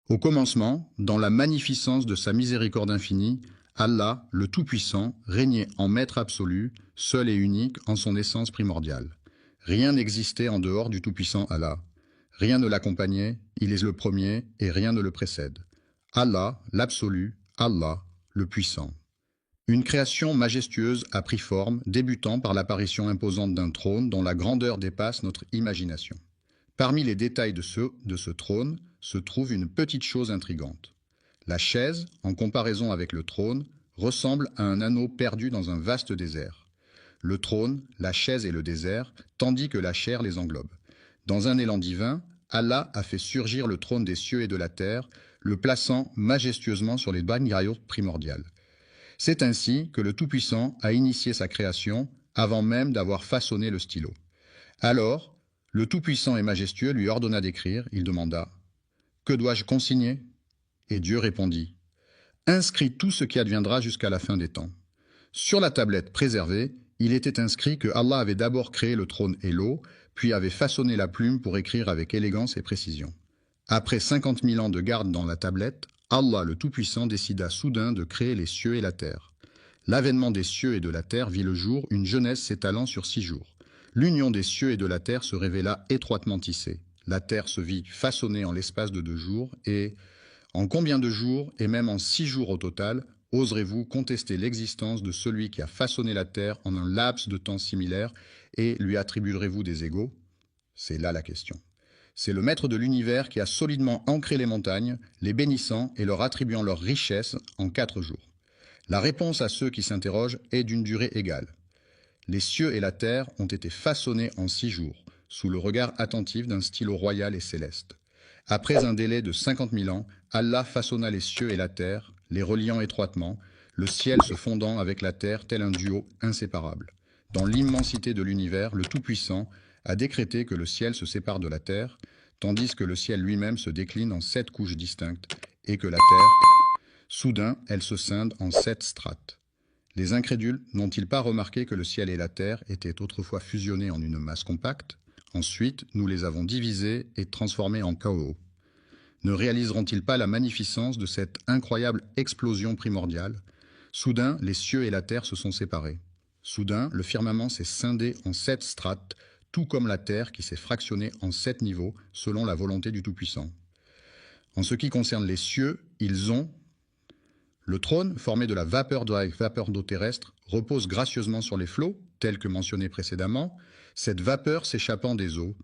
Au commencement, dans la magnificence de sa miséricorde infinie, Allah, le Tout-Puissant, régnait en maître absolu, seul et unique en son essence primordiale. Rien n'existait en dehors du Tout-Puissant Allah. Rien ne l'accompagnait, il est le premier et rien ne le précède. Allah, l'absolu, Allah, le puissant. Une création majestueuse a pris forme, débutant par l'apparition imposante d'un trône dont la grandeur dépasse notre imagination. Parmi les détails de ce trône se trouve une petite chose intrigante. La chaise, en comparaison avec le trône, ressemble à un anneau perdu dans un vaste désert. Le trône, la chaise et le désert, tandis que la chair les englobe. Dans un élan divin, Allah a fait surgir le trône des cieux et de la terre, le plaçant majestueusement sur les bannières primordiales. C'est ainsi que le Tout-Puissant a initié sa création avant même d'avoir façonné le stylo. Alors, le Tout-Puissant et majestueux lui ordonna d'écrire. Il demanda « Que dois-je consigner ?» Et Dieu répondit « Inscris tout ce qui adviendra jusqu'à la fin des temps. » Sur la tablette préservée, il était inscrit que Allah avait d'abord créé le trône et l'eau, puis avait façonné la plume pour écrire avec élégance et précision. Après 50 000 ans de garde dans la tablette, Allah le Tout-Puissant décida soudain de créer les cieux et la terre. L'avènement des cieux et de la terre vit le jour, une jeunesse s'étalant sur 6 jours. L'union des cieux et de la terre se révéla étroitement tissée. La terre se vit façonnée en l'espace de 2 jours, et en combien de jours, et même en 6 jours au total, oserez-vous contester l'existence de celui qui a façonné la terre en un laps de temps similaire, et lui attribuerez-vous des égaux? C'est là la question. C'est le maître de l'univers qui a solidement ancré les montagnes, les bénissant et leur attribuant leur richesse en 4 jours. La réponse à ceux qui s'interrogent est d'une durée égale. Les cieux et la terre ont été façonnés en 6 jours, sous le regard attentif d'un stylo royal et céleste. Après un délai de 50 000 ans, Allah façonna les cieux et la terre, les reliant étroitement, le ciel se fondant avec la terre tel un duo inséparable. Dans l'immensité de l'univers, le Tout-Puissant a décrété que le ciel se sépare de la terre, tandis que le ciel lui-même se décline en 7 couches distinctes, et que la terre, soudain, elle se scinde en 7 strates. Les incrédules n'ont-ils pas remarqué que le ciel et la terre étaient autrefois fusionnés en une masse compacte? Ensuite, nous les avons divisés et transformés en chaos. Ne réaliseront-ils pas la magnificence de cette incroyable explosion primordiale? Soudain, les cieux et la terre se sont séparés. Soudain, le firmament s'est scindé en 7 strates, tout comme la terre qui s'est fractionnée en 7 niveaux, selon la volonté du Tout-Puissant. En ce qui concerne les cieux, ils ont... Le trône, formé de la vapeur d'eau terrestre, repose gracieusement sur les flots, tel que mentionné précédemment, cette vapeur s'échappant des eaux.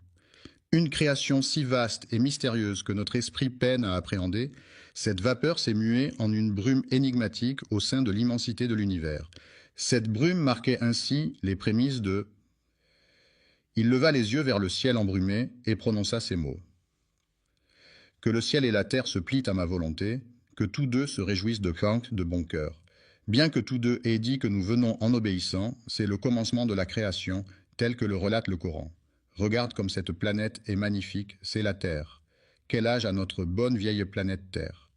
Une création si vaste et mystérieuse que notre esprit peine à appréhender, cette vapeur s'est muée en une brume énigmatique au sein de l'immensité de l'univers. Cette brume marquait ainsi les prémices de... Il leva les yeux vers le ciel embrumé et prononça ces mots. Que le ciel et la terre se plient à ma volonté, que tous deux se réjouissent de bon cœur. Bien que tous deux aient dit que nous venons en obéissant, c'est le commencement de la création, tel que le relate le Coran. Regarde comme cette planète est magnifique, c'est la Terre. Quel âge a notre bonne vieille planète Terre?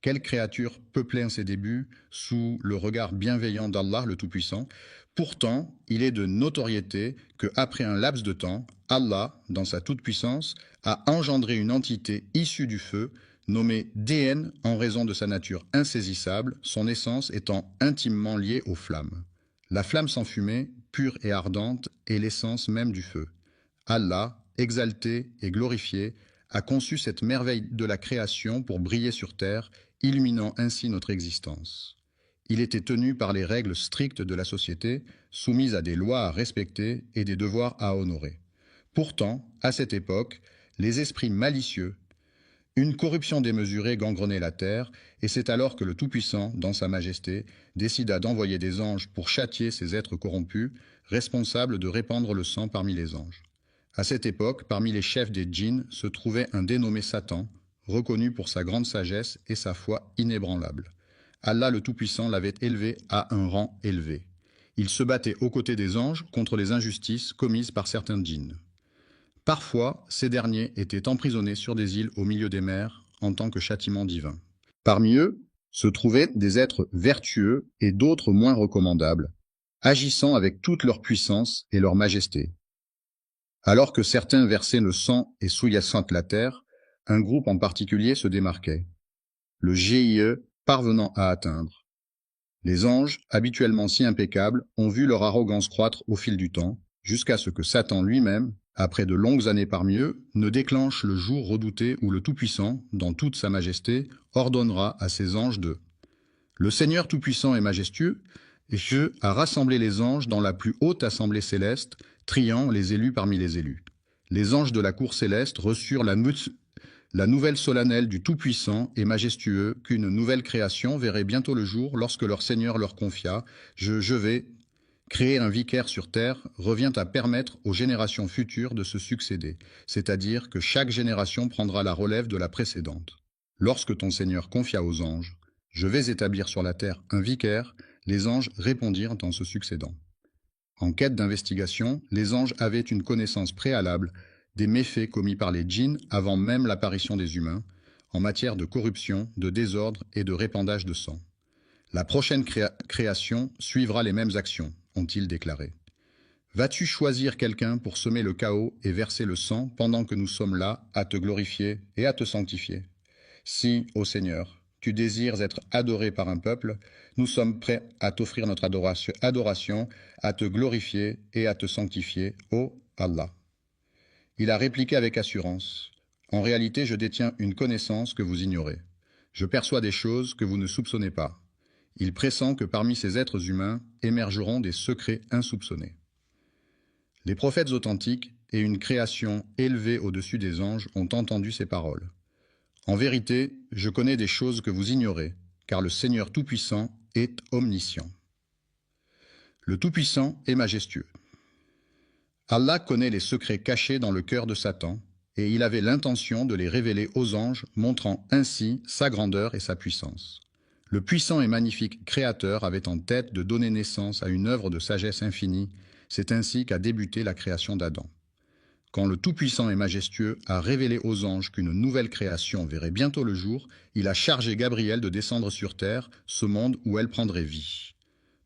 Quelle créature peuplée en ses débuts, sous le regard bienveillant d'Allah le Tout-Puissant? Pourtant, il est de notoriété qu'après un laps de temps, Allah, dans sa toute-puissance, a engendré une entité issue du feu, nommée DN en raison de sa nature insaisissable, son essence étant intimement liée aux flammes. La flamme sans fumée, pure et ardente, est l'essence même du feu. Allah, exalté et glorifié, a conçu cette merveille de la création pour briller sur terre, illuminant ainsi notre existence. Il était tenu par les règles strictes de la société, soumises à des lois à respecter et des devoirs à honorer. Pourtant, à cette époque, les esprits malicieux, une corruption démesurée gangrenait la terre, et c'est alors que le Tout-Puissant, dans sa majesté, décida d'envoyer des anges pour châtier ces êtres corrompus, responsables de répandre le sang parmi les anges. À cette époque, parmi les chefs des djinns se trouvait un dénommé Satan, reconnu pour sa grande sagesse et sa foi inébranlable. Allah le Tout-Puissant l'avait élevé à un rang élevé. Il se battait aux côtés des anges contre les injustices commises par certains djinns. Parfois, ces derniers étaient emprisonnés sur des îles au milieu des mers en tant que châtiment divin. Parmi eux se trouvaient des êtres vertueux et d'autres moins recommandables, agissant avec toute leur puissance et leur majesté. Alors que certains versaient le sang et souillassaient la terre, Un groupe en particulier se démarquait, le GIE parvenant à atteindre. Les anges, habituellement si impeccables, ont vu leur arrogance croître au fil du temps, jusqu'à ce que Satan lui-même, après de longues années parmi eux, ne déclenche le jour redouté où le Tout-Puissant, dans toute sa majesté, ordonnera à ses anges de Le Seigneur Tout-Puissant et majestueux, Dieu a rassemblé les anges dans la plus haute assemblée céleste, triant les élus parmi les élus. Les anges de la cour céleste reçurent la nouvelle solennelle du Tout-Puissant et majestueux qu'une nouvelle création verrait bientôt le jour lorsque leur Seigneur leur confia « Je vais créer un vicaire sur terre » revient à permettre aux générations futures de se succéder, c'est-à-dire que chaque génération prendra la relève de la précédente. Lorsque ton Seigneur confia aux anges « Je vais établir sur la terre un vicaire », les anges répondirent en se succédant. En quête d'investigation, les anges avaient une connaissance préalable des méfaits commis par les djinns avant même l'apparition des humains, en matière de corruption, de désordre et de répandage de sang. La prochaine création suivra les mêmes actions, ont-ils déclaré. Vas-tu choisir quelqu'un pour semer le chaos et verser le sang pendant que nous sommes là à te glorifier et à te sanctifier? Si, ô Seigneur, tu désires être adoré par un peuple, nous sommes prêts à t'offrir notre adoration, à te glorifier et à te sanctifier, ô Allah. Il a répliqué avec assurance. En réalité, je détiens une connaissance que vous ignorez. Je perçois des choses que vous ne soupçonnez pas. Il pressent que parmi ces êtres humains émergeront des secrets insoupçonnés. Les prophètes authentiques et une création élevée au-dessus des anges ont entendu ces paroles. En vérité, je connais des choses que vous ignorez, car le Seigneur Tout-Puissant est omniscient. Le Tout-Puissant est majestueux. Allah connaît les secrets cachés dans le cœur de Satan, et il avait l'intention de les révéler aux anges, montrant ainsi sa grandeur et sa puissance. Le puissant et magnifique Créateur avait en tête de donner naissance à une œuvre de sagesse infinie, c'est ainsi qu'a débuté la création d'Adam. Quand le Tout-Puissant et majestueux a révélé aux anges qu'une nouvelle création verrait bientôt le jour, il a chargé Gabriel de descendre sur terre, ce monde où elle prendrait vie.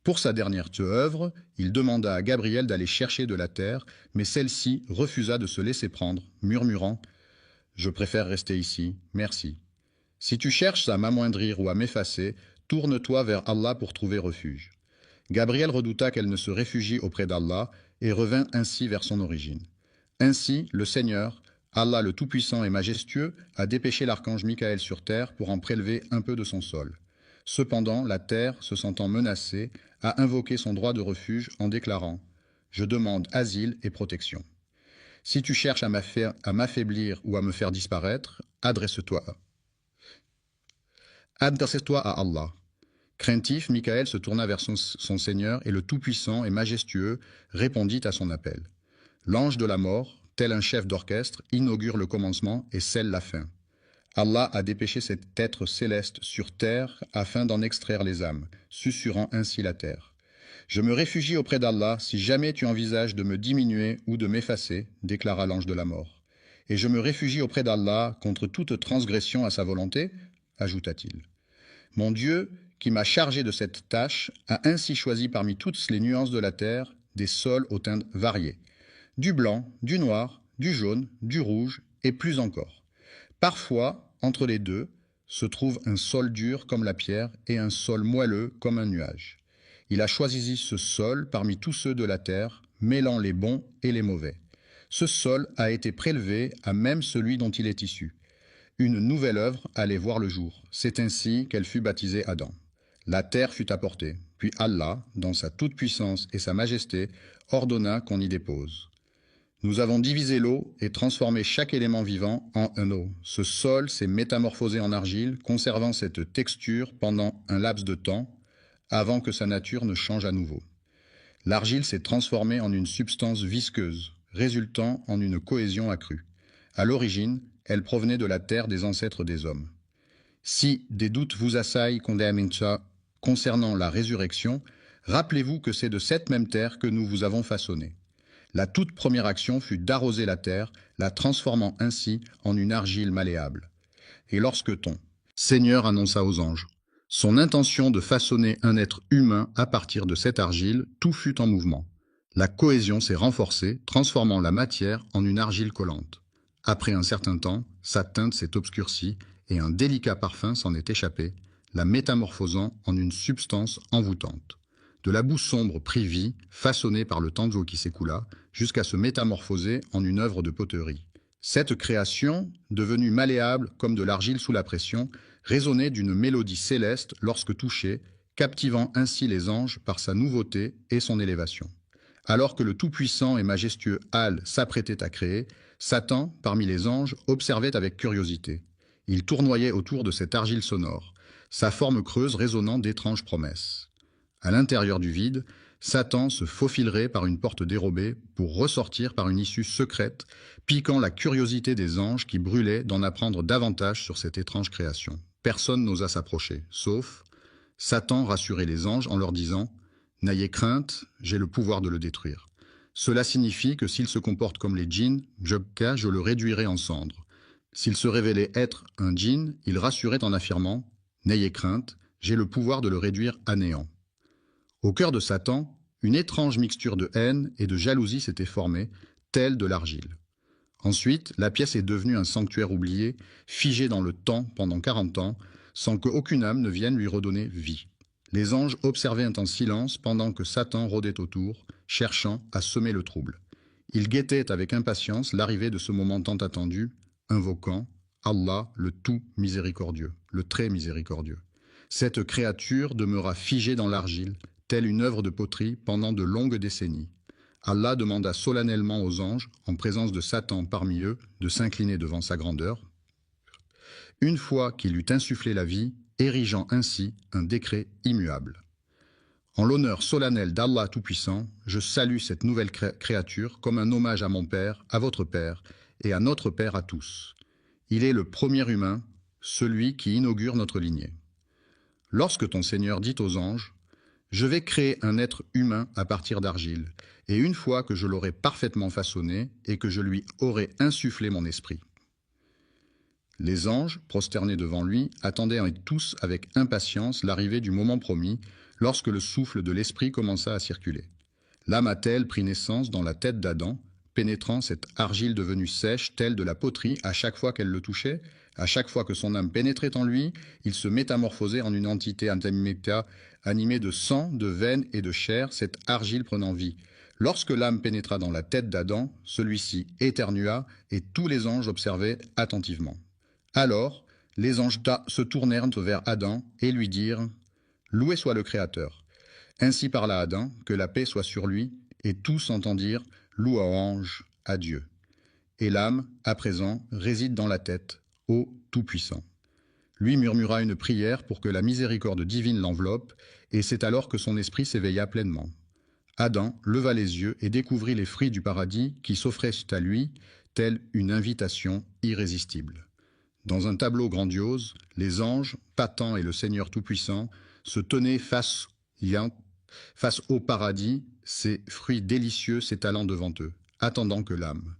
Pour sa dernière œuvre, il demanda à Gabriel d'aller chercher de la terre, mais celle-ci refusa de se laisser prendre, murmurant « Je préfère rester ici, merci. Si tu cherches à m'amoindrir ou à m'effacer, tourne-toi vers Allah pour trouver refuge. » Gabriel redouta qu'elle ne se réfugie auprès d'Allah et revint ainsi vers son origine. Ainsi, le Seigneur, Allah le Tout-Puissant et majestueux, a dépêché l'archange Michaël sur terre pour en prélever un peu de son sol. Cependant, la terre, se sentant menacée, a invoqué son droit de refuge en déclarant « Je demande asile et protection. Si tu cherches à m'affaiblir ou à me faire disparaître, adresse-toi à Allah. » Craintif, Michaël se tourna vers son Seigneur et le Tout-Puissant et majestueux répondit à son appel. L'ange de la mort, tel un chef d'orchestre, inaugure le commencement et scelle la fin. Allah a dépêché cet être céleste sur terre afin d'en extraire les âmes, susurrant ainsi la terre. Je me réfugie auprès d'Allah si jamais tu envisages de me diminuer ou de m'effacer, déclara l'ange de la mort. Et je me réfugie auprès d'Allah contre toute transgression à sa volonté, ajouta-t-il. Mon Dieu, qui m'a chargé de cette tâche, a ainsi choisi parmi toutes les nuances de la terre des sols aux teintes variées. Du blanc, du noir, du jaune, du rouge et plus encore. Parfois, entre les deux, se trouve un sol dur comme la pierre et un sol moelleux comme un nuage. Il a choisi ce sol parmi tous ceux de la terre, mêlant les bons et les mauvais. Ce sol a été prélevé à même celui dont il est issu. Une nouvelle œuvre allait voir le jour. C'est ainsi qu'elle fut baptisée Adam. La terre fut apportée, puis Allah, dans sa toute-puissance et sa majesté, ordonna qu'on y dépose. Nous avons divisé l'eau et transformé chaque élément vivant en un eau. Ce sol s'est métamorphosé en argile, conservant cette texture pendant un laps de temps, avant que sa nature ne change à nouveau. L'argile s'est transformée en une substance visqueuse, résultant en une cohésion accrue. À l'origine, elle provenait de la terre des ancêtres des hommes. Si des doutes vous assaillent concernant la résurrection, rappelez-vous que c'est de cette même terre que nous vous avons façonné. La toute première action fut d'arroser la terre, la transformant ainsi en une argile malléable. Et lorsque ton Seigneur annonça aux anges son intention de façonner un être humain à partir de cette argile, tout fut en mouvement. La cohésion s'est renforcée, transformant la matière en une argile collante. Après un certain temps, sa teinte s'est obscurcie et un délicat parfum s'en est échappé, la métamorphosant en une substance envoûtante. De la boue sombre prit vie, façonnée par le temps d'eau qui s'écoula, jusqu'à se métamorphoser en une œuvre de poterie. Cette création, devenue malléable comme de l'argile sous la pression, résonnait d'une mélodie céleste lorsque touchée, captivant ainsi les anges par sa nouveauté et son élévation. Alors que le tout-puissant et majestueux Al s'apprêtait à créer, Satan, parmi les anges, observait avec curiosité. Il tournoyait autour de cette argile sonore, sa forme creuse résonnant d'étranges promesses. À l'intérieur du vide, Satan se faufilerait par une porte dérobée pour ressortir par une issue secrète, piquant la curiosité des anges qui brûlaient d'en apprendre davantage sur cette étrange création. Personne n'osa s'approcher, sauf Satan rassurait les anges en leur disant « N'ayez crainte, j'ai le pouvoir de le détruire. Cela signifie que s'il se comporte comme les djinns, je le réduirai en cendres. S'il se révélait être un djinn, il rassurait en affirmant « N'ayez crainte, j'ai le pouvoir de le réduire à néant. » Au cœur de Satan, une étrange mixture de haine et de jalousie s'était formée, telle de l'argile. Ensuite, la pièce est devenue un sanctuaire oublié, figé dans le temps pendant 40 ans, sans qu'aucune âme ne vienne lui redonner vie. Les anges observaient en silence pendant que Satan rôdait autour, cherchant à semer le trouble. Ils guettaient avec impatience l'arrivée de ce moment tant attendu, invoquant Allah, le tout miséricordieux, le très miséricordieux. Cette créature demeura figée dans l'argile, telle une œuvre de poterie pendant de longues décennies. Allah demanda solennellement aux anges, en présence de Satan parmi eux, de s'incliner devant sa grandeur. Une fois qu'il eut insufflé la vie, érigeant ainsi un décret immuable. En l'honneur solennel d'Allah Tout-Puissant, je salue cette nouvelle créature comme un hommage à mon Père, à votre Père, et à notre Père à tous. Il est le premier humain, celui qui inaugure notre lignée. Lorsque ton Seigneur dit aux anges, « Je vais créer un être humain à partir d'argile, et une fois que je l'aurai parfaitement façonné et que je lui aurai insufflé mon esprit. » Les anges, prosternés devant lui, attendaient tous avec impatience l'arrivée du moment promis, lorsque le souffle de l'esprit commença à circuler. L'âme a-t-elle pris naissance dans la tête d'Adam, pénétrant cette argile devenue sèche, telle de la poterie, à chaque fois qu'elle le touchait? À chaque fois que son âme pénétrait en lui, il se métamorphosait en une entité animée de sang, de veines et de chair, cette argile prenant vie. Lorsque l'âme pénétra dans la tête d'Adam, celui-ci éternua et tous les anges observaient attentivement. Alors, les anges se tournèrent vers Adam et lui dirent « Loué soit le Créateur ». Ainsi parla Adam, que la paix soit sur lui, et tous entendirent « Louange à Dieu ». Et l'âme, à présent, réside dans la tête, ô Tout-Puissant. Lui murmura une prière pour que la miséricorde divine l'enveloppe, et c'est alors que son esprit s'éveilla pleinement. Adam leva les yeux et découvrit les fruits du paradis qui s'offraient à lui, telle une invitation irrésistible. Dans un tableau grandiose, les anges, Satan et le Seigneur Tout-Puissant, se tenaient face au paradis, ces fruits délicieux s'étalant devant eux, attendant que l'âme.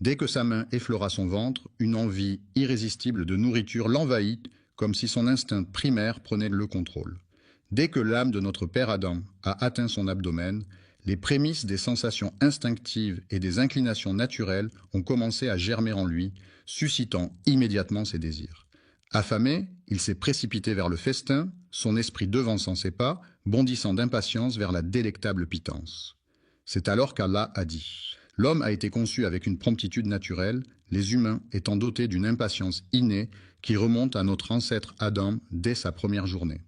Dès que sa main effleura son ventre, une envie irrésistible de nourriture l'envahit, comme si son instinct primaire prenait le contrôle. Dès que l'âme de notre père Adam a atteint son abdomen, les prémices des sensations instinctives et des inclinations naturelles ont commencé à germer en lui, suscitant immédiatement ses désirs. Affamé, il s'est précipité vers le festin, son esprit devançant ses pas, bondissant d'impatience vers la délectable pitance. C'est alors qu'Allah a dit « L'homme a été conçu avec une promptitude naturelle, les humains étant dotés d'une impatience innée qui remonte à notre ancêtre Adam dès sa première journée.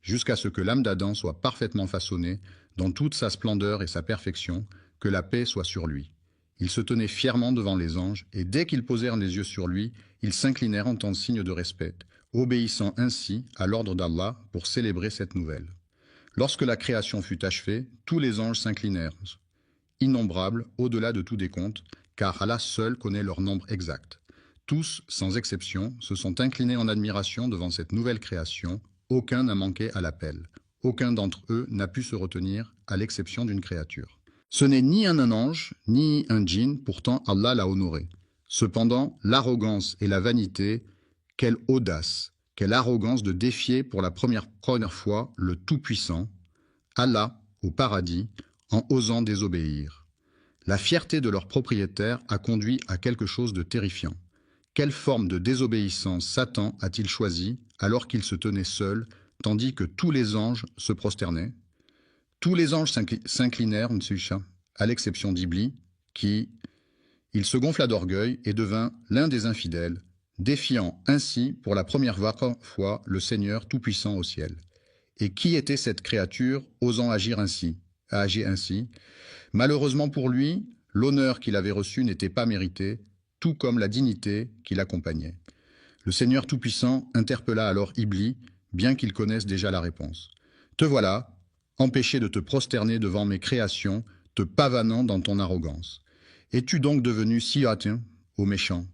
Jusqu'à ce que l'âme d'Adam soit parfaitement façonnée, dans toute sa splendeur et sa perfection, que la paix soit sur lui. Il se tenait fièrement devant les anges, et dès qu'ils posèrent les yeux sur lui, ils s'inclinèrent en tant signe de respect, obéissant ainsi à l'ordre d'Allah pour célébrer cette nouvelle. Lorsque la création fut achevée, tous les anges s'inclinèrent, innombrables au-delà de tout décompte, car Allah seul connaît leur nombre exact. Tous, sans exception, se sont inclinés en admiration devant cette nouvelle création. Aucun n'a manqué à l'appel. Aucun d'entre eux n'a pu se retenir, à l'exception d'une créature. Ce n'est ni un ange, ni un djinn, pourtant Allah l'a honoré. Cependant, l'arrogance et la vanité, quelle audace, quelle arrogance de défier pour la première fois le Tout-Puissant, Allah, au paradis, en osant désobéir. La fierté de leur propriétaire a conduit à quelque chose de terrifiant. Quelle forme de désobéissance Satan a-t-il choisi alors qu'il se tenait seul, tandis que tous les anges se prosternaient? Tous les anges s'inclinèrent, Mtsuisha, à l'exception d'Iblis, qui, il se gonfla d'orgueil et devint l'un des infidèles, défiant ainsi pour la première fois le Seigneur Tout-Puissant au ciel. Et qui était cette créature osant agir ainsi? Malheureusement pour lui, l'honneur qu'il avait reçu n'était pas mérité, tout comme la dignité qui l'accompagnait. Le Seigneur Tout-Puissant interpella alors Iblis, bien qu'il connaisse déjà la réponse. « Te voilà, empêché de te prosterner devant mes créations, te pavanant dans ton arrogance. Es-tu donc devenu si hâtin, ô méchant?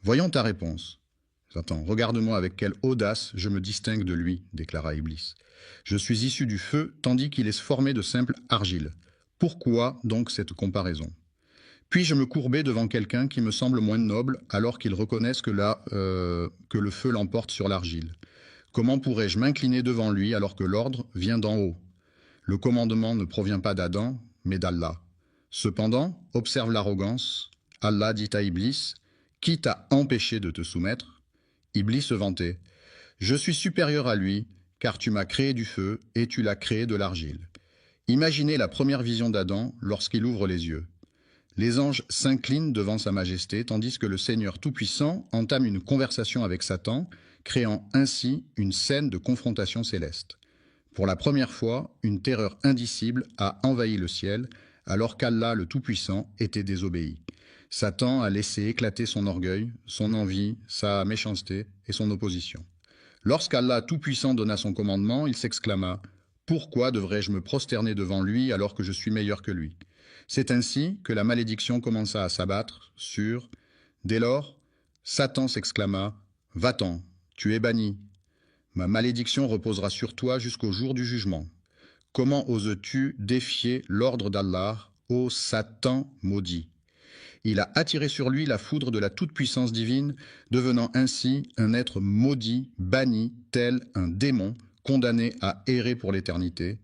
Voyons ta réponse. » « Attends, regarde-moi avec quelle audace je me distingue de lui, déclara Iblis. Je suis issu du feu, tandis qu'il est formé de simple argile. Pourquoi donc cette comparaison? Puis-je me courber devant quelqu'un qui me semble moins noble, alors qu'il reconnaisse que le feu l'emporte sur l'argile? Comment pourrais-je m'incliner devant lui alors que l'ordre vient d'en haut? Le commandement ne provient pas d'Adam, mais d'Allah. Cependant, observe l'arrogance. Allah dit à Iblis, « Qui t'a empêché de te soumettre ?» Iblis se vantait. « Je suis supérieur à lui, car tu m'as créé du feu et tu l'as créé de l'argile. » Imaginez la première vision d'Adam lorsqu'il ouvre les yeux. Les anges s'inclinent devant sa majesté, tandis que le Seigneur Tout-Puissant entame une conversation avec Satan, créant ainsi une scène de confrontation céleste. Pour la première fois, une terreur indicible a envahi le ciel, alors qu'Allah le Tout-Puissant était désobéi. Satan a laissé éclater son orgueil, son envie, sa méchanceté et son opposition. Lorsqu'Allah Tout-Puissant donna son commandement, il s'exclama « Pourquoi devrais-je me prosterner devant lui alors que je suis meilleur que lui ?» C'est ainsi que la malédiction commença à s'abattre sur... Dès lors, Satan s'exclama « Va-t'en, tu es banni. Ma malédiction reposera sur toi jusqu'au jour du jugement. Comment oses-tu défier l'ordre d'Allah, ô Satan maudit ?» Il a attiré sur lui la foudre de la toute-puissance divine, devenant ainsi un être maudit, banni, tel un démon, condamné à errer pour l'éternité.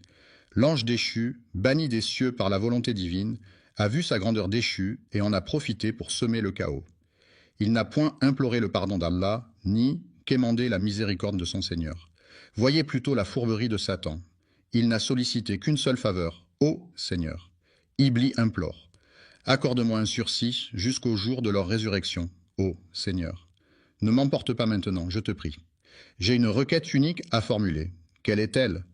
L'ange déchu, banni des cieux par la volonté divine, a vu sa grandeur déchue et en a profité pour semer le chaos. Il n'a point imploré le pardon d'Allah, ni quémandé la miséricorde de son Seigneur. Voyez plutôt la fourberie de Satan. Il n'a sollicité qu'une seule faveur, ô Seigneur. Iblis implore. Accorde-moi un sursis jusqu'au jour de leur résurrection, ô Seigneur. Ne m'emporte pas maintenant, je te prie. J'ai une requête unique à formuler. Quelle est-elle?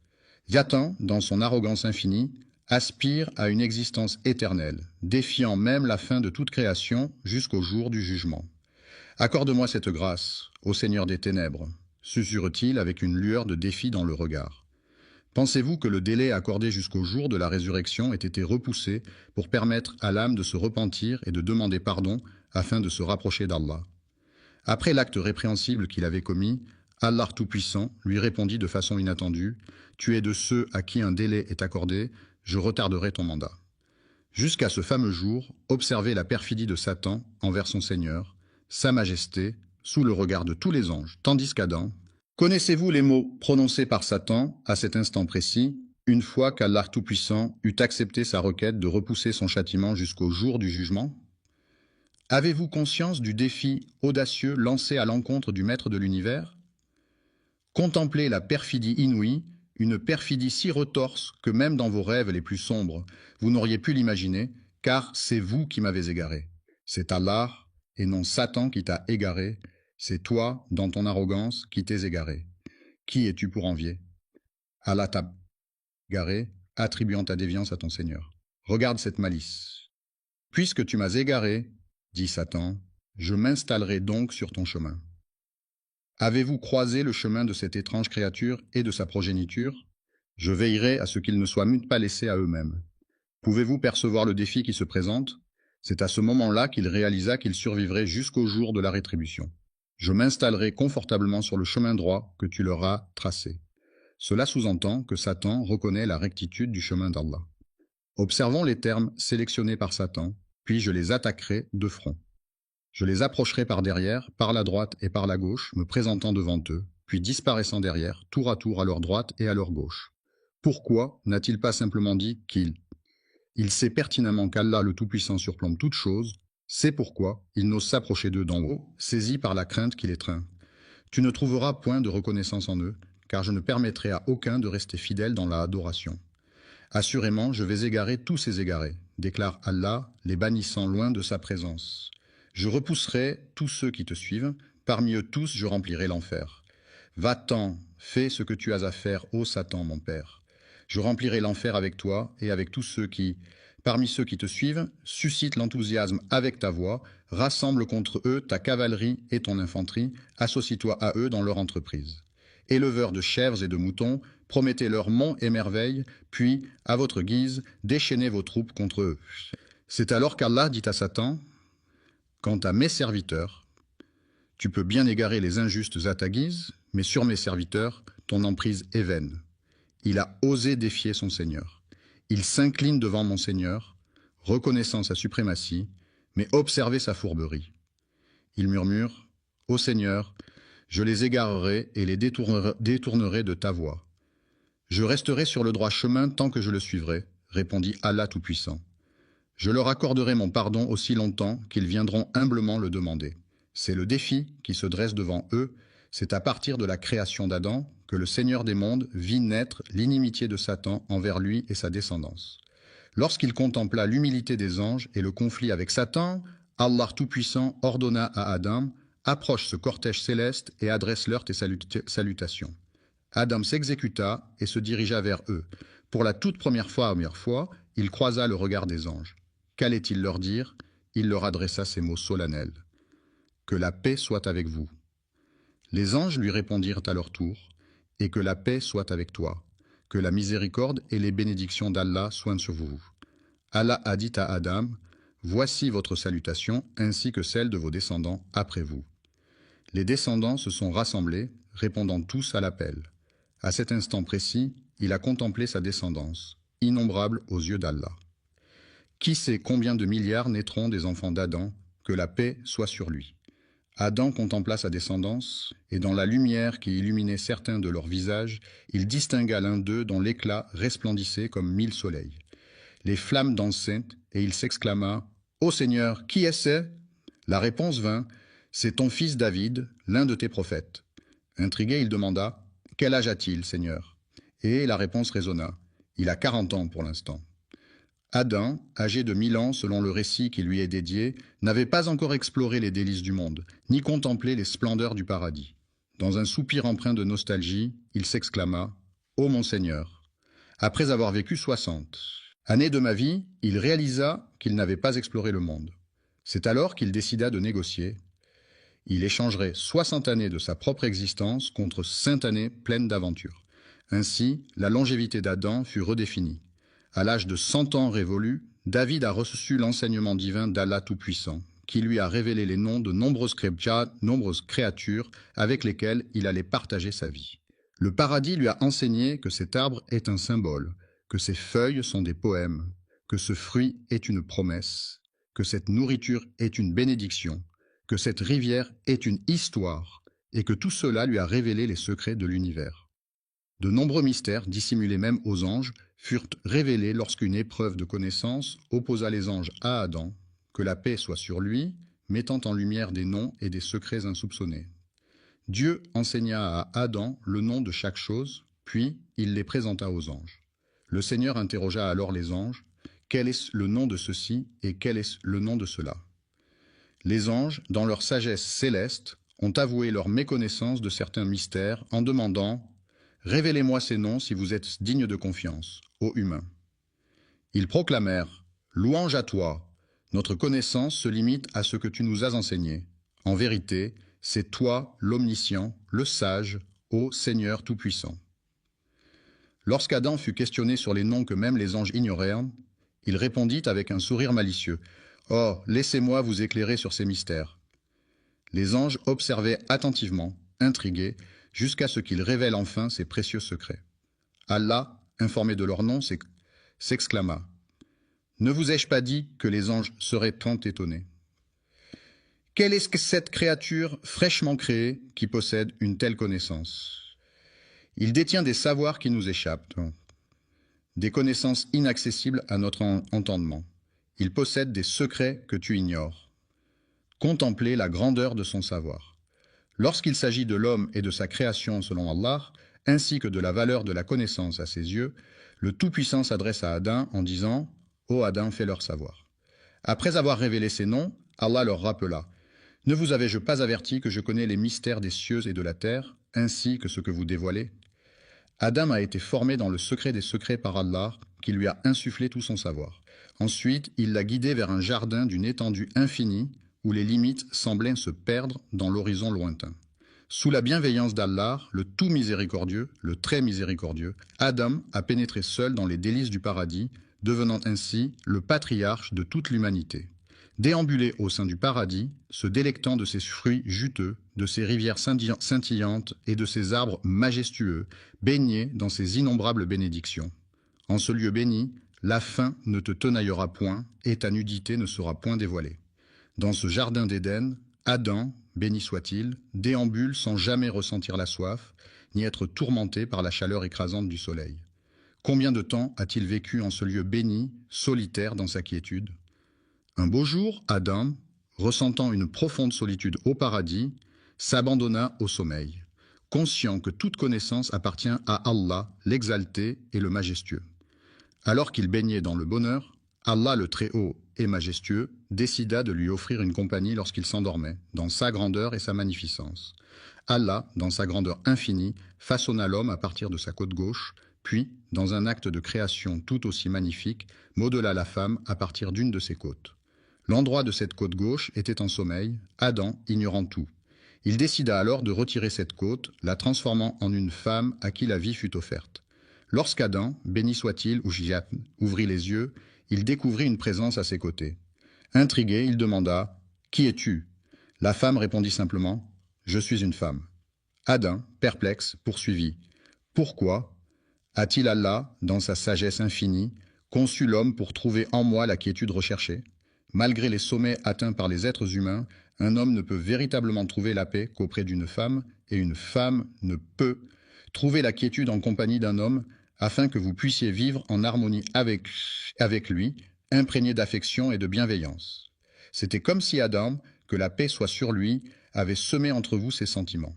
Satan, dans son arrogance infinie, aspire à une existence éternelle, défiant même la fin de toute création jusqu'au jour du jugement. Accorde-moi cette grâce, ô Seigneur des ténèbres, susurre-t-il avec une lueur de défi dans le regard. Pensez-vous que le délai accordé jusqu'au jour de la résurrection ait été repoussé pour permettre à l'âme de se repentir et de demander pardon afin de se rapprocher d'Allah? Après l'acte répréhensible qu'il avait commis, Allah Tout-Puissant lui répondit de façon inattendue « Tu es de ceux à qui un délai est accordé, je retarderai ton mandat. » Jusqu'à ce fameux jour, observez la perfidie de Satan envers son Seigneur, sa majesté, sous le regard de tous les anges, tandis qu'Adam... Connaissez-vous les mots prononcés par Satan à cet instant précis, une fois qu'Allah Tout-Puissant eut accepté sa requête de repousser son châtiment jusqu'au jour du jugement? Avez-vous conscience du défi audacieux lancé à l'encontre du Maître de l'univers? Contemplez la perfidie inouïe, une perfidie si retorse que même dans vos rêves les plus sombres, vous n'auriez pu l'imaginer, car c'est vous qui m'avez égaré. C'est Allah, et non Satan qui t'a égaré. C'est toi, dans ton arrogance, qui t'es égaré. Qui es-tu pour envier? Allah t'a égaré, attribuant ta déviance à ton Seigneur. Regarde cette malice. Puisque tu m'as égaré, dit Satan, je m'installerai donc sur ton chemin. Avez-vous croisé le chemin de cette étrange créature et de sa progéniture? Je veillerai à ce qu'ils ne soient pas laissés à eux-mêmes. Pouvez-vous percevoir le défi qui se présente? C'est à ce moment-là qu'il réalisa qu'il survivrait jusqu'au jour de la rétribution. Je m'installerai confortablement sur le chemin droit que tu leur as tracé. Cela sous-entend que Satan reconnaît la rectitude du chemin d'Allah. Observons les termes sélectionnés par Satan, puis je les attaquerai de front. Je les approcherai par derrière, par la droite et par la gauche, me présentant devant eux, puis disparaissant derrière, tour à leur droite et à leur gauche. Pourquoi n'a-t-il pas simplement dit qu'il Il sait pertinemment qu'Allah le Tout-Puissant surplombe toute chose, c'est pourquoi il n'ose s'approcher d'eux d'en haut, saisi par la crainte qui les étreint. Tu ne trouveras point de reconnaissance en eux, car je ne permettrai à aucun de rester fidèle dans la adoration. Assurément, je vais égarer tous ces égarés, déclare Allah, les bannissant loin de sa présence. Je repousserai tous ceux qui te suivent, parmi eux tous je remplirai l'enfer. Va-t'en, fais ce que tu as à faire, ô Satan, mon père. Je remplirai l'enfer avec toi et avec tous ceux qui, parmi ceux qui te suivent, suscitent l'enthousiasme avec ta voix, rassemble contre eux ta cavalerie et ton infanterie, associe-toi à eux dans leur entreprise. Éleveurs de chèvres et de moutons, promettez-leur monts et merveilles, puis, à votre guise, déchaînez vos troupes contre eux. C'est alors qu'Allah dit à Satan, « Quant à mes serviteurs, tu peux bien égarer les injustes à ta guise, mais sur mes serviteurs, ton emprise est vaine. » Il a osé défier son Seigneur. Il s'incline devant mon Seigneur, reconnaissant sa suprématie, mais observez sa fourberie. Il murmure, « Ô Seigneur, je les égarerai et les détournerai de ta voie. Je resterai sur le droit chemin tant que je le suivrai, répondit Allah Tout-Puissant. Je leur accorderai mon pardon aussi longtemps qu'ils viendront humblement le demander. C'est le défi qui se dresse devant eux. C'est à partir de la création d'Adam que le Seigneur des mondes vit naître l'inimitié de Satan envers lui et sa descendance. Lorsqu'il contempla l'humilité des anges et le conflit avec Satan, Allah Tout-Puissant ordonna à Adam « Approche ce cortège céleste et adresse-leur tes salutations. » Adam s'exécuta et se dirigea vers eux. Pour la toute première fois, il croisa le regard des anges. Qu'allait-il leur dire? Il leur adressa ces mots solennels. « Que la paix soit avec vous. » Les anges lui répondirent à leur tour. « Et que la paix soit avec toi. Que la miséricorde et les bénédictions d'Allah soient sur vous. » Allah a dit à Adam, « Voici votre salutation ainsi que celle de vos descendants après vous. » Les descendants se sont rassemblés, répondant tous à l'appel. À cet instant précis, il a contemplé sa descendance, innombrable aux yeux d'Allah. Qui sait combien de milliards naîtront des enfants d'Adam, que la paix soit sur lui. Adam contempla sa descendance, et dans la lumière qui illuminait certains de leurs visages, il distingua l'un d'eux dont l'éclat resplendissait comme 1000 soleils. Les flammes dansaient, et il s'exclama « Ô Seigneur, qui est-ce » La réponse vint « C'est ton fils David, l'un de tes prophètes. » Intrigué, il demanda « Quel âge a-t-il, Seigneur ?» Et la réponse résonna « Il a 40 ans pour l'instant. » Adam, âgé de 1000 ans selon le récit qui lui est dédié, n'avait pas encore exploré les délices du monde, ni contemplé les splendeurs du paradis. Dans un soupir empreint de nostalgie, il s'exclama « Ô mon Seigneur !» Après avoir vécu 60 années de ma vie, il réalisa qu'il n'avait pas exploré le monde. C'est alors qu'il décida de négocier. Il échangerait 60 années de sa propre existence contre 5 années pleines d'aventures. Ainsi, la longévité d'Adam fut redéfinie. À l'âge de 100 ans révolus, David a reçu l'enseignement divin d'Allah Tout-Puissant, qui lui a révélé les noms de nombreuses créatures avec lesquelles il allait partager sa vie. Le paradis lui a enseigné que cet arbre est un symbole, que ses feuilles sont des poèmes, que ce fruit est une promesse, que cette nourriture est une bénédiction, que cette rivière est une histoire, et que tout cela lui a révélé les secrets de l'univers. De nombreux mystères, dissimulés même aux anges, furent révélés lorsqu'une épreuve de connaissance opposa les anges à Adam, que la paix soit sur lui, mettant en lumière des noms et des secrets insoupçonnés. Dieu enseigna à Adam le nom de chaque chose, puis il les présenta aux anges. Le Seigneur interrogea alors les anges, « Quel est le nom de ceci et quel est le nom de cela ?» Les anges, dans leur sagesse céleste, ont avoué leur méconnaissance de certains mystères en demandant « Révélez-moi ces noms si vous êtes dignes de confiance, ô humains. » Ils proclamèrent « Louange à toi, notre connaissance se limite à ce que tu nous as enseigné. En vérité, c'est toi l'omniscient, le sage, ô Seigneur Tout-Puissant. » Lorsqu'Adam fut questionné sur les noms que même les anges ignorèrent, il répondit avec un sourire malicieux « Oh, laissez-moi vous éclairer sur ces mystères. » Les anges observaient attentivement, intrigués, jusqu'à ce qu'il révèle enfin ses précieux secrets. Allah, informé de leur nom, s'exclama « Ne vous ai-je pas dit que les anges seraient tant étonnés? Quelle est cette créature fraîchement créée qui possède une telle connaissance? Il détient des savoirs qui nous échappent. des connaissances inaccessibles à notre entendement. Il possède des secrets que tu ignores. Contemplez la grandeur de son savoir. Lorsqu'il s'agit de l'homme et de sa création selon Allah, ainsi que de la valeur de la connaissance à ses yeux, le Tout-Puissant s'adresse à Adam en disant « Ô Adam, fais-leur savoir ». Après avoir révélé ces noms, Allah leur rappela « Ne vous avais-je pas averti que je connais les mystères des cieux et de la terre, ainsi que ce que vous dévoilez ?» Adam a été formé dans le secret des secrets par Allah, qui lui a insufflé tout son savoir. Ensuite, il l'a guidé vers un jardin d'une étendue infinie, où les limites semblaient se perdre dans l'horizon lointain. Sous la bienveillance d'Allah, le tout miséricordieux, le très miséricordieux, Adam a pénétré seul dans les délices du paradis, devenant ainsi le patriarche de toute l'humanité. Déambulé au sein du paradis, se délectant de ses fruits juteux, de ses rivières scintillantes et de ses arbres majestueux, baigné dans ses innombrables bénédictions. En ce lieu béni, la faim ne te tenaillera point et ta nudité ne sera point dévoilée. Dans ce jardin d'Éden, Adam, béni soit-il, déambule sans jamais ressentir la soif, ni être tourmenté par la chaleur écrasante du soleil. Combien de temps a-t-il vécu en ce lieu béni, solitaire dans sa quiétude? Un beau jour, Adam, ressentant une profonde solitude au paradis, s'abandonna au sommeil, conscient que toute connaissance appartient à Allah, l'exalté et le majestueux. Alors qu'il baignait dans le bonheur, Allah le Très-Haut et majestueux décida de lui offrir une compagnie lorsqu'il s'endormait, dans sa grandeur et sa magnificence. Allah, dans sa grandeur infinie, façonna l'homme à partir de sa côte gauche, puis, dans un acte de création tout aussi magnifique, modela la femme à partir d'une de ses côtes. L'endroit de cette côte gauche était en sommeil, Adam ignorant tout. Il décida alors de retirer cette côte, la transformant en une femme à qui la vie fut offerte. Lorsqu'Adam, béni soit-il, ouvrit les yeux, il découvrit une présence à ses côtés. Intrigué, il demanda « Qui es-tu » La femme répondit simplement « Je suis une femme ». Adam, perplexe, poursuivit « Pourquoi a-t-il Allah, dans sa sagesse infinie, conçu l'homme pour trouver en moi la quiétude recherchée ? Malgré les sommets atteints par les êtres humains, un homme ne peut véritablement trouver la paix qu'auprès d'une femme, et une femme ne peut trouver la quiétude en compagnie d'un homme, afin que vous puissiez vivre en harmonie avec lui, imprégné d'affection et de bienveillance. C'était comme si Adam, que la paix soit sur lui, avait semé entre vous ses sentiments.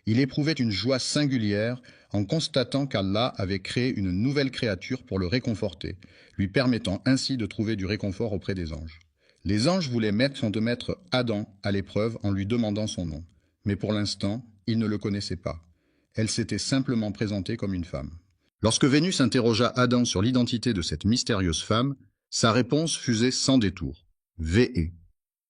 Il éprouvait une joie singulière en constatant qu'Allah avait créé une nouvelle créature pour le réconforter, lui permettant ainsi de trouver du réconfort auprès des anges. Les anges voulaient mettre Adam à l'épreuve en lui demandant son nom, mais pour l'instant, ils ne le connaissaient pas. Elle s'était simplement présentée comme une femme. Lorsque Vénus interrogea Adam sur l'identité de cette mystérieuse femme, sa réponse fusait sans détour. V.E.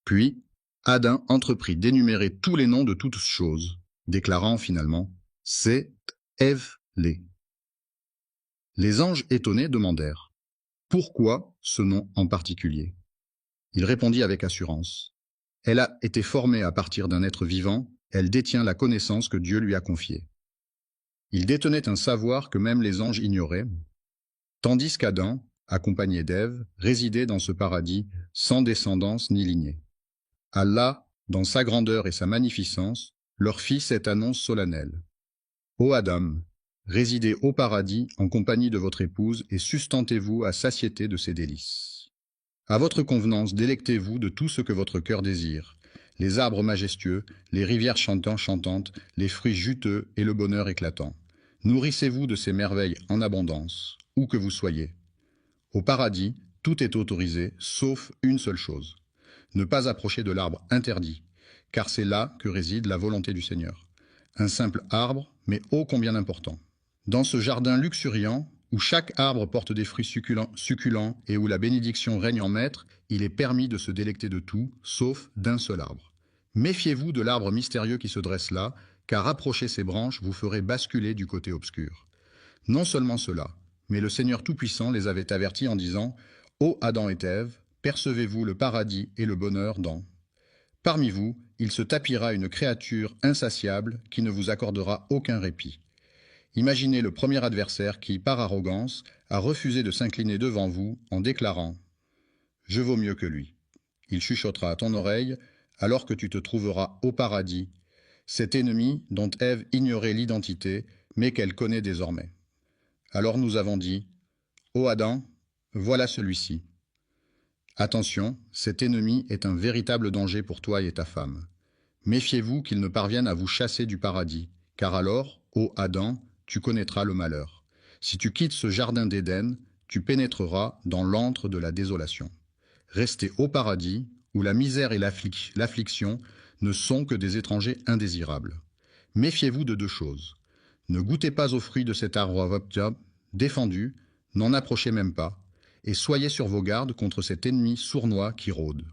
Puis, Adam entreprit d'énumérer tous les noms de toutes choses, déclarant finalement « C'est Ève-lé ». Les anges étonnés demandèrent « Pourquoi ce nom en particulier ?» Il répondit avec assurance « Elle a été formée à partir d'un être vivant, elle détient la connaissance que Dieu lui a confiée. » Il détenait un savoir que même les anges ignoraient, tandis qu'Adam, accompagné d'Ève, résidait dans ce paradis sans descendance ni lignée. Allah, dans sa grandeur et sa magnificence, leur fit cette annonce solennelle. « Ô Adam, résidez au paradis en compagnie de votre épouse et sustentez-vous à satiété de ses délices. À votre convenance, délectez-vous de tout ce que votre cœur désire, les arbres majestueux, les rivières chantantes, les fruits juteux et le bonheur éclatant. Nourrissez-vous de ces merveilles en abondance, où que vous soyez. Au paradis, tout est autorisé, sauf une seule chose. Ne pas approcher de l'arbre interdit, car c'est là que réside la volonté du Seigneur. Un simple arbre, mais ô combien important. Dans ce jardin luxuriant, où chaque arbre porte des fruits succulents et où la bénédiction règne en maître, il est permis de se délecter de tout, sauf d'un seul arbre. Méfiez-vous de l'arbre mystérieux qui se dresse là, car approcher ses branches vous ferait basculer du côté obscur. Non seulement cela, mais le Seigneur Tout-Puissant les avait avertis en disant « Ô Adam et Ève, percevez-vous le paradis et le bonheur dans... » Parmi vous, il se tapira une créature insatiable qui ne vous accordera aucun répit. Imaginez le premier adversaire qui, par arrogance, a refusé de s'incliner devant vous en déclarant « Je vaux mieux que lui ». Il chuchotera à ton oreille, alors que tu te trouveras au paradis, cet ennemi dont Ève ignorait l'identité, mais qu'elle connaît désormais. Alors nous avons dit « Ô Adam, voilà celui-ci. Attention, cet ennemi est un véritable danger pour toi et ta femme. Méfiez-vous qu'il ne parvienne à vous chasser du paradis, car alors, ô Adam, tu connaîtras le malheur. Si tu quittes ce jardin d'Éden, tu pénétreras dans l'antre de la désolation. Restez au paradis, où la misère et l'affliction ne sont que des étrangers indésirables. Méfiez-vous de deux choses. Ne goûtez pas aux fruits de cet arbre défendu, n'en approchez même pas, et soyez sur vos gardes contre cet ennemi sournois qui rôde.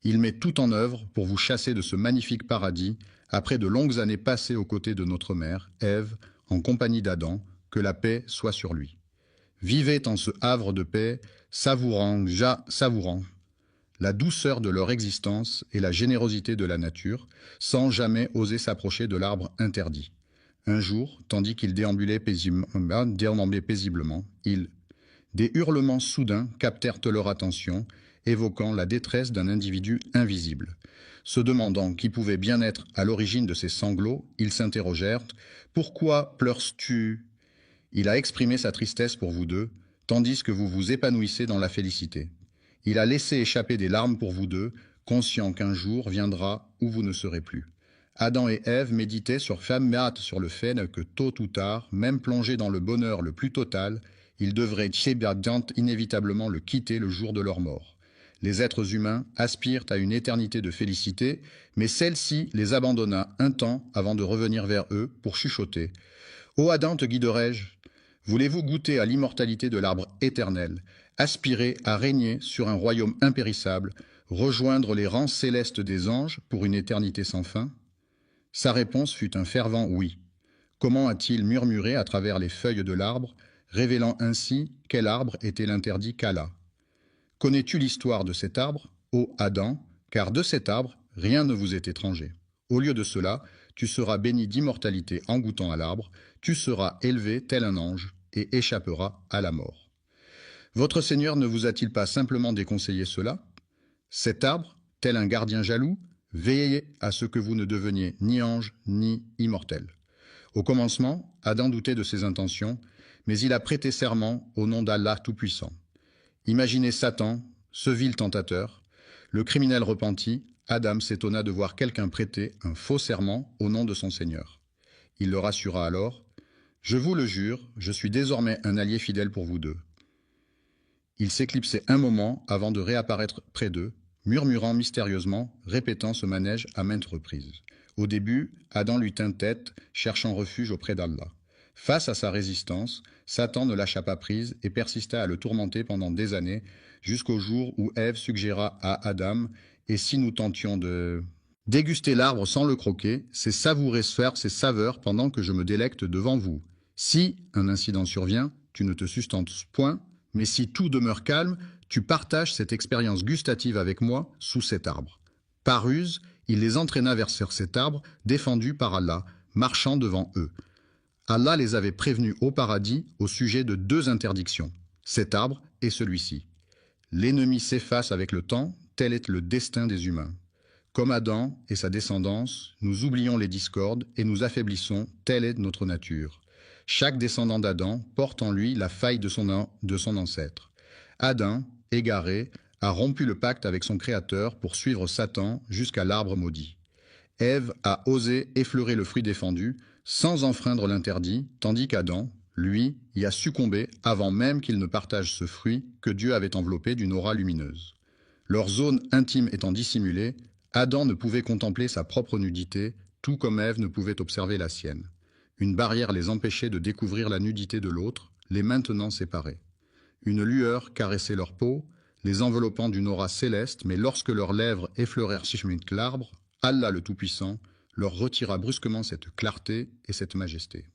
Il met tout en œuvre pour vous chasser de ce magnifique paradis, après de longues années passées aux côtés de notre mère, Ève, en compagnie d'Adam, que la paix soit sur lui. Vivez en ce havre de paix, savourant la douceur de leur existence et la générosité de la nature, sans jamais oser s'approcher de l'arbre interdit. Un jour, tandis qu'ils déambulaient paisiblement, des hurlements soudains captèrent leur attention, évoquant la détresse d'un individu invisible. Se demandant qui pouvait bien être à l'origine de ces sanglots, ils s'interrogèrent « Pourquoi pleures-tu » Il a exprimé sa tristesse pour vous deux, tandis que vous vous épanouissez dans la félicité. Il a laissé échapper des larmes pour vous deux, conscient qu'un jour viendra où vous ne serez plus. Adam et Ève méditaient sur le fait que tôt ou tard, même plongés dans le bonheur le plus total, ils devraient inévitablement le quitter le jour de leur mort. Les êtres humains aspirent à une éternité de félicité, mais celle-ci les abandonna un temps avant de revenir vers eux pour chuchoter. « Ô Adam, te guiderai-je ? Voulez-vous goûter à l'immortalité de l'arbre éternel, aspirer à régner sur un royaume impérissable, rejoindre les rangs célestes des anges pour une éternité sans fin ?» Sa réponse fut un fervent oui. Comment a-t-il murmuré à travers les feuilles de l'arbre, révélant ainsi quel arbre était l'interdit qu'Allah. Connais-tu l'histoire de cet arbre, ô Adam, car de cet arbre, rien ne vous est étranger. Au lieu de cela, tu seras béni d'immortalité en goûtant à l'arbre, tu seras élevé tel un ange et échapperas à la mort. Votre Seigneur ne vous a-t-il pas simplement déconseillé cela? Cet arbre, tel un gardien jaloux, veillez à ce que vous ne deveniez ni ange ni immortel. Au commencement, Adam doutait de ses intentions, mais il a prêté serment au nom d'Allah Tout-Puissant. Imaginez Satan, ce vil tentateur. Le criminel repenti, Adam s'étonna de voir quelqu'un prêter un faux serment au nom de son Seigneur. Il le rassura alors. « Je vous le jure, je suis désormais un allié fidèle pour vous deux. » Il s'éclipsait un moment avant de réapparaître près d'eux, murmurant mystérieusement, répétant ce manège à maintes reprises. Au début, Adam lui tint tête, cherchant refuge auprès d'Allah. Face à sa résistance, Satan ne lâcha pas prise et persista à le tourmenter pendant des années, jusqu'au jour où Ève suggéra à Adam « Et si nous tentions de déguster l'arbre sans le croquer, c'est savourer ses saveurs pendant que je me délecte devant vous. Si un incident survient, tu ne te sustentes point, mais si tout demeure calme, tu partages cette expérience gustative avec moi sous cet arbre. » Par ruse, il les entraîna vers cet arbre, défendu par Allah, marchant devant eux. Allah les avait prévenus au paradis au sujet de deux interdictions, cet arbre et celui-ci. L'ennemi s'efface avec le temps, tel est le destin des humains. Comme Adam et sa descendance, nous oublions les discordes et nous affaiblissons, telle est notre nature. Chaque descendant d'Adam porte en lui la faille de son ancêtre. Adam, égaré, a rompu le pacte avec son Créateur pour suivre Satan jusqu'à l'arbre maudit. Ève a osé effleurer le fruit défendu sans enfreindre l'interdit, tandis qu'Adam, lui, y a succombé avant même qu'il ne partage ce fruit que Dieu avait enveloppé d'une aura lumineuse. Leur zone intime étant dissimulée, Adam ne pouvait contempler sa propre nudité, tout comme Ève ne pouvait observer la sienne. Une barrière les empêchait de découvrir la nudité de l'autre, les maintenant séparés. Une lueur caressait leur peau, les enveloppant d'une aura céleste, mais lorsque leurs lèvres effleurèrent l'arbre, Allah le Tout-Puissant leur retira brusquement cette clarté et cette majesté.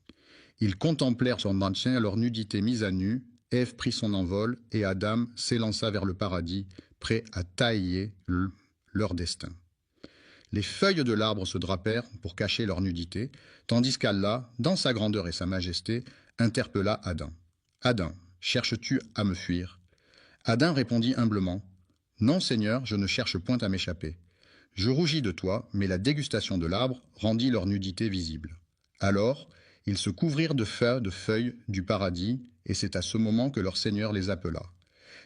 Ils contemplèrent son maintien, leur nudité mise à nu, Ève prit son envol et Adam s'élança vers le paradis, prêt à tailler leur destin. Les feuilles de l'arbre se drapèrent pour cacher leur nudité, tandis qu'Allah, dans sa grandeur et sa majesté, interpella Adam. « Adam, cherches-tu à me fuir ?» Adam répondit humblement, « Non, Seigneur, je ne cherche point à m'échapper. Je rougis de toi, mais la dégustation de l'arbre rendit leur nudité visible. » Alors, ils se couvrirent de feuilles du paradis et c'est à ce moment que leur Seigneur les appela.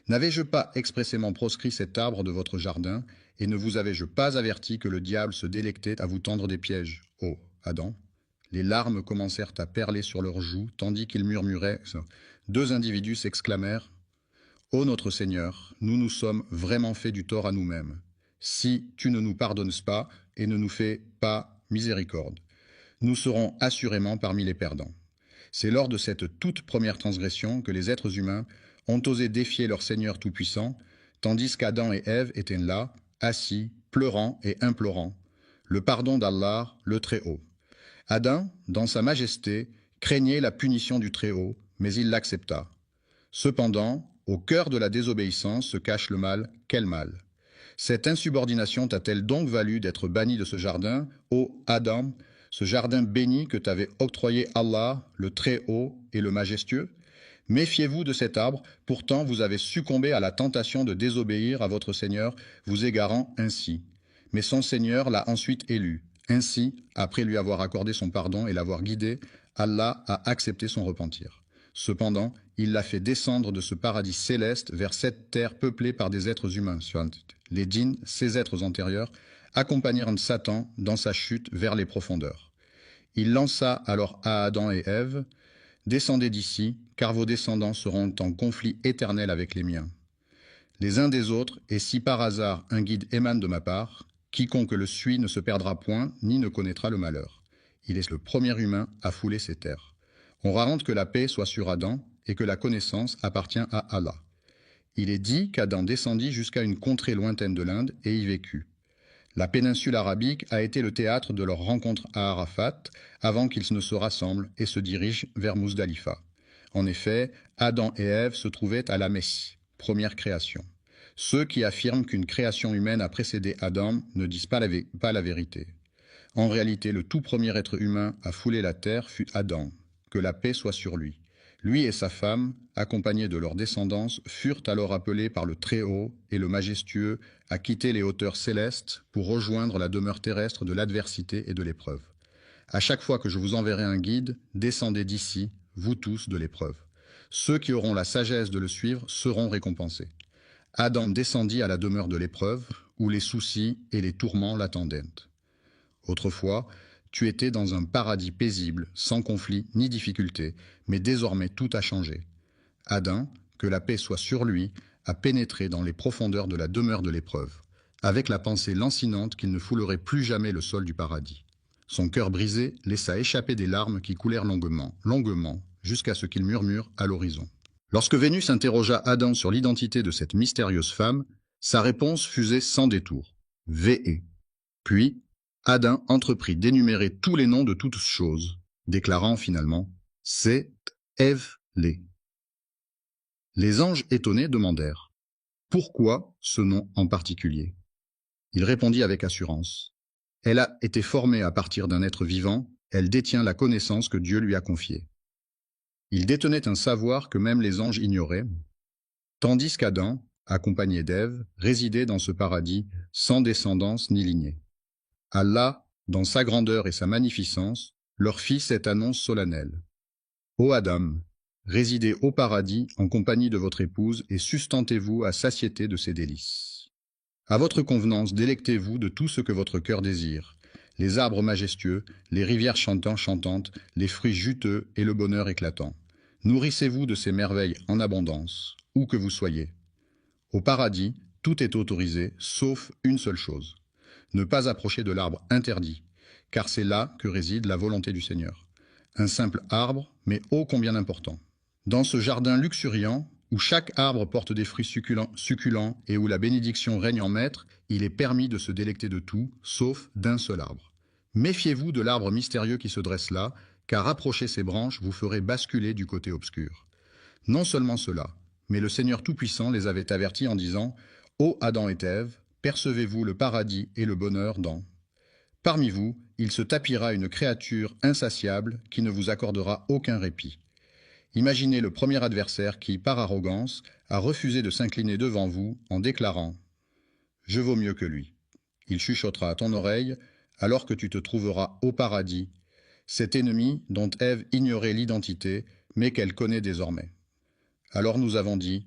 N'avais-je pas expressément proscrit cet arbre de votre jardin, et ne vous avais-je pas averti que le diable se délectait à vous tendre des pièges, ô Adam? Les larmes commencèrent à perler sur leurs joues, tandis qu'ils murmuraient. Deux individus s'exclamèrent: Ô notre Seigneur, nous nous sommes vraiment fait du tort à nous-mêmes. Si tu ne nous pardonnes pas et ne nous fais pas miséricorde, nous serons assurément parmi les perdants. C'est lors de cette toute première transgression que les êtres humains ont osé défier leur Seigneur Tout-Puissant, tandis qu'Adam et Ève étaient là, assis, pleurant et implorant le pardon d'Allah, le Très-Haut. Adam, dans sa majesté, craignait la punition du Très-Haut, mais il l'accepta. Cependant, au cœur de la désobéissance se cache le mal. Quel mal? Cette insubordination t'a-t-elle donc valu d'être banni de ce jardin, ô Adam, ce jardin béni que t'avait octroyé Allah, le Très-Haut et le Majestueux? Méfiez-vous de cet arbre, pourtant vous avez succombé à la tentation de désobéir à votre Seigneur, vous égarant ainsi. Mais son Seigneur l'a ensuite élu. Ainsi, après lui avoir accordé son pardon et l'avoir guidé, Allah a accepté son repentir. Cependant, il l'a fait descendre de ce paradis céleste vers cette terre peuplée par des êtres humains. Les djinns, ces êtres antérieurs, accompagnèrent Satan dans sa chute vers les profondeurs. Il lança alors à Adam et Ève: Descendez d'ici, car vos descendants seront en conflit éternel avec les miens. Les uns des autres, et si par hasard un guide émane de ma part, quiconque le suit ne se perdra point, ni ne connaîtra le malheur. Il est le premier humain à fouler ces terres. On raconte que la paix soit sur Adam, et que la connaissance appartient à Allah. Il est dit qu'Adam descendit jusqu'à une contrée lointaine de l'Inde, et y vécut. La péninsule arabique a été le théâtre de leur rencontre à Arafat, avant qu'ils ne se rassemblent et se dirigent vers Muzdalifa. En effet, Adam et Ève se trouvaient à la Messe, première création. Ceux qui affirment qu'une création humaine a précédé Adam ne disent pas la vérité. En réalité, le tout premier être humain à fouler la terre fut Adam, que la paix soit sur lui. Lui et sa femme, accompagnés de leur descendance, furent alors appelés par le Très-Haut et le Majestueux à quitter les hauteurs célestes pour rejoindre la demeure terrestre de l'adversité et de l'épreuve. À chaque fois que je vous enverrai un guide, descendez d'ici, vous tous, de l'épreuve. Ceux qui auront la sagesse de le suivre seront récompensés. Adam descendit à la demeure de l'épreuve, où les soucis et les tourments l'attendaient. Autrefois, tu étais dans un paradis paisible, sans conflit ni difficulté, mais désormais tout a changé. Adam, que la paix soit sur lui, a pénétré dans les profondeurs de la demeure de l'épreuve, avec la pensée lancinante qu'il ne foulerait plus jamais le sol du paradis. Son cœur brisé laissa échapper des larmes qui coulèrent longuement, jusqu'à ce qu'il murmure à l'horizon. Lorsque Vénus interrogea Adam sur l'identité de cette mystérieuse femme, sa réponse fusait sans détour: Vé. Puis, Adam entreprit d'énumérer tous les noms de toutes choses, déclarant finalement: C'est Ève-lé. Les anges étonnés demandèrent: Pourquoi ce nom en particulier? Il répondit avec assurance: Elle a été formée à partir d'un être vivant, elle détient la connaissance que Dieu lui a confiée. Il détenait un savoir que même les anges ignoraient, tandis qu'Adam, accompagné d'Ève, résidait dans ce paradis sans descendance ni lignée. Allah, dans sa grandeur et sa magnificence, leur fit cette annonce solennelle: Ô Adam, résidez au paradis en compagnie de votre épouse et sustentez-vous à satiété de ses délices. À votre convenance, délectez-vous de tout ce que votre cœur désire, les arbres majestueux, les rivières chantantes, les fruits juteux et le bonheur éclatant. Nourrissez-vous de ces merveilles en abondance, où que vous soyez. Au paradis, tout est autorisé, sauf une seule chose: ne pas approcher de l'arbre interdit, car c'est là que réside la volonté du Seigneur. Un simple arbre, mais ô combien important. Dans ce jardin luxuriant, où chaque arbre porte des fruits succulents et où la bénédiction règne en maître, il est permis de se délecter de tout, sauf d'un seul arbre. Méfiez-vous de l'arbre mystérieux qui se dresse là, car approcher ses branches vous ferait basculer du côté obscur. Non seulement cela, mais le Seigneur Tout-Puissant les avait avertis en disant: Ô Adam et Ève, percevez-vous le paradis et le bonheur dans... Parmi vous, il se tapira une créature insatiable qui ne vous accordera aucun répit. Imaginez le premier adversaire qui, par arrogance, a refusé de s'incliner devant vous en déclarant: Je vaux mieux que lui. Il chuchotera à ton oreille, alors que tu te trouveras au paradis, cet ennemi dont Ève ignorait l'identité, mais qu'elle connaît désormais. Alors nous avons dit,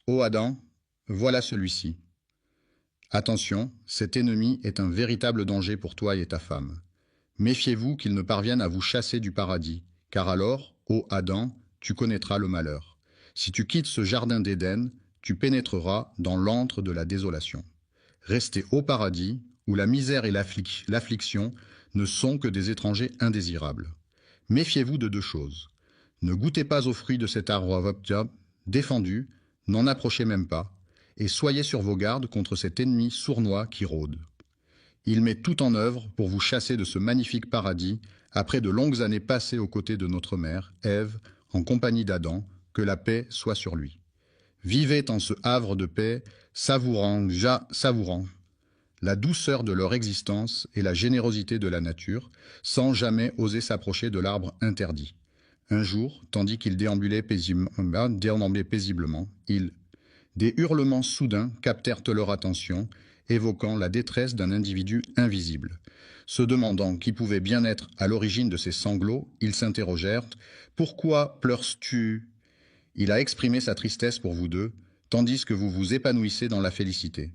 ô Adam, voilà celui-ci. Attention, cet ennemi est un véritable danger pour toi et ta femme. Méfiez-vous qu'il ne parvienne à vous chasser du paradis, car alors, ô Adam, tu connaîtras le malheur. Si tu quittes ce jardin d'Éden, tu pénétreras dans l'antre de la désolation. Restez au paradis, où la misère et l'affliction ne sont que des étrangers indésirables. Méfiez-vous de deux choses. Ne goûtez pas aux fruits de cet arbre défendu, n'en approchez même pas, et soyez sur vos gardes contre cet ennemi sournois qui rôde. Il met tout en œuvre pour vous chasser de ce magnifique paradis, après de longues années passées aux côtés de notre mère, Ève, en compagnie d'Adam, que la paix soit sur lui. Vivez en ce havre de paix, savourant la douceur de leur existence et la générosité de la nature, sans jamais oser s'approcher de l'arbre interdit. Un jour, tandis qu'ils déambulaient paisiblement, des hurlements soudains captèrent leur attention, évoquant la détresse d'un individu invisible. Se demandant qui pouvait bien être à l'origine de ces sanglots, ils s'interrogèrent « Pourquoi pleures-tu » Il a exprimé sa tristesse pour vous deux, tandis que vous vous épanouissez dans la félicité.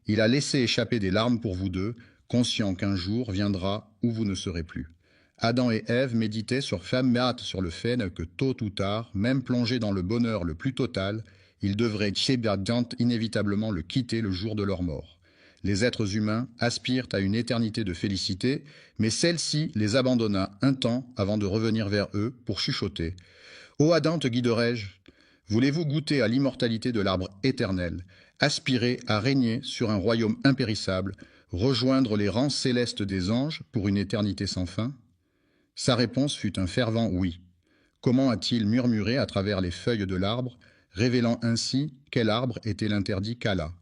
Il a laissé échapper des larmes pour vous deux, conscient qu'un jour viendra où vous ne serez plus. Adam et Ève méditaient sur le fait que tôt ou tard, même plongés dans le bonheur le plus total, ils devraient inévitablement le quitter le jour de leur mort. Les êtres humains aspirent à une éternité de félicité, mais celle-ci les abandonna un temps avant de revenir vers eux pour chuchoter. « Ô Adam, te guiderai-je ? Voulez-vous goûter à l'immortalité de l'arbre éternel, aspirer à régner sur un royaume impérissable, rejoindre les rangs célestes des anges pour une éternité sans fin ?» Sa réponse fut un fervent oui. Comment a-t-il murmuré à travers les feuilles de l'arbre, révélant ainsi quel arbre était l'interdit qu'Allah.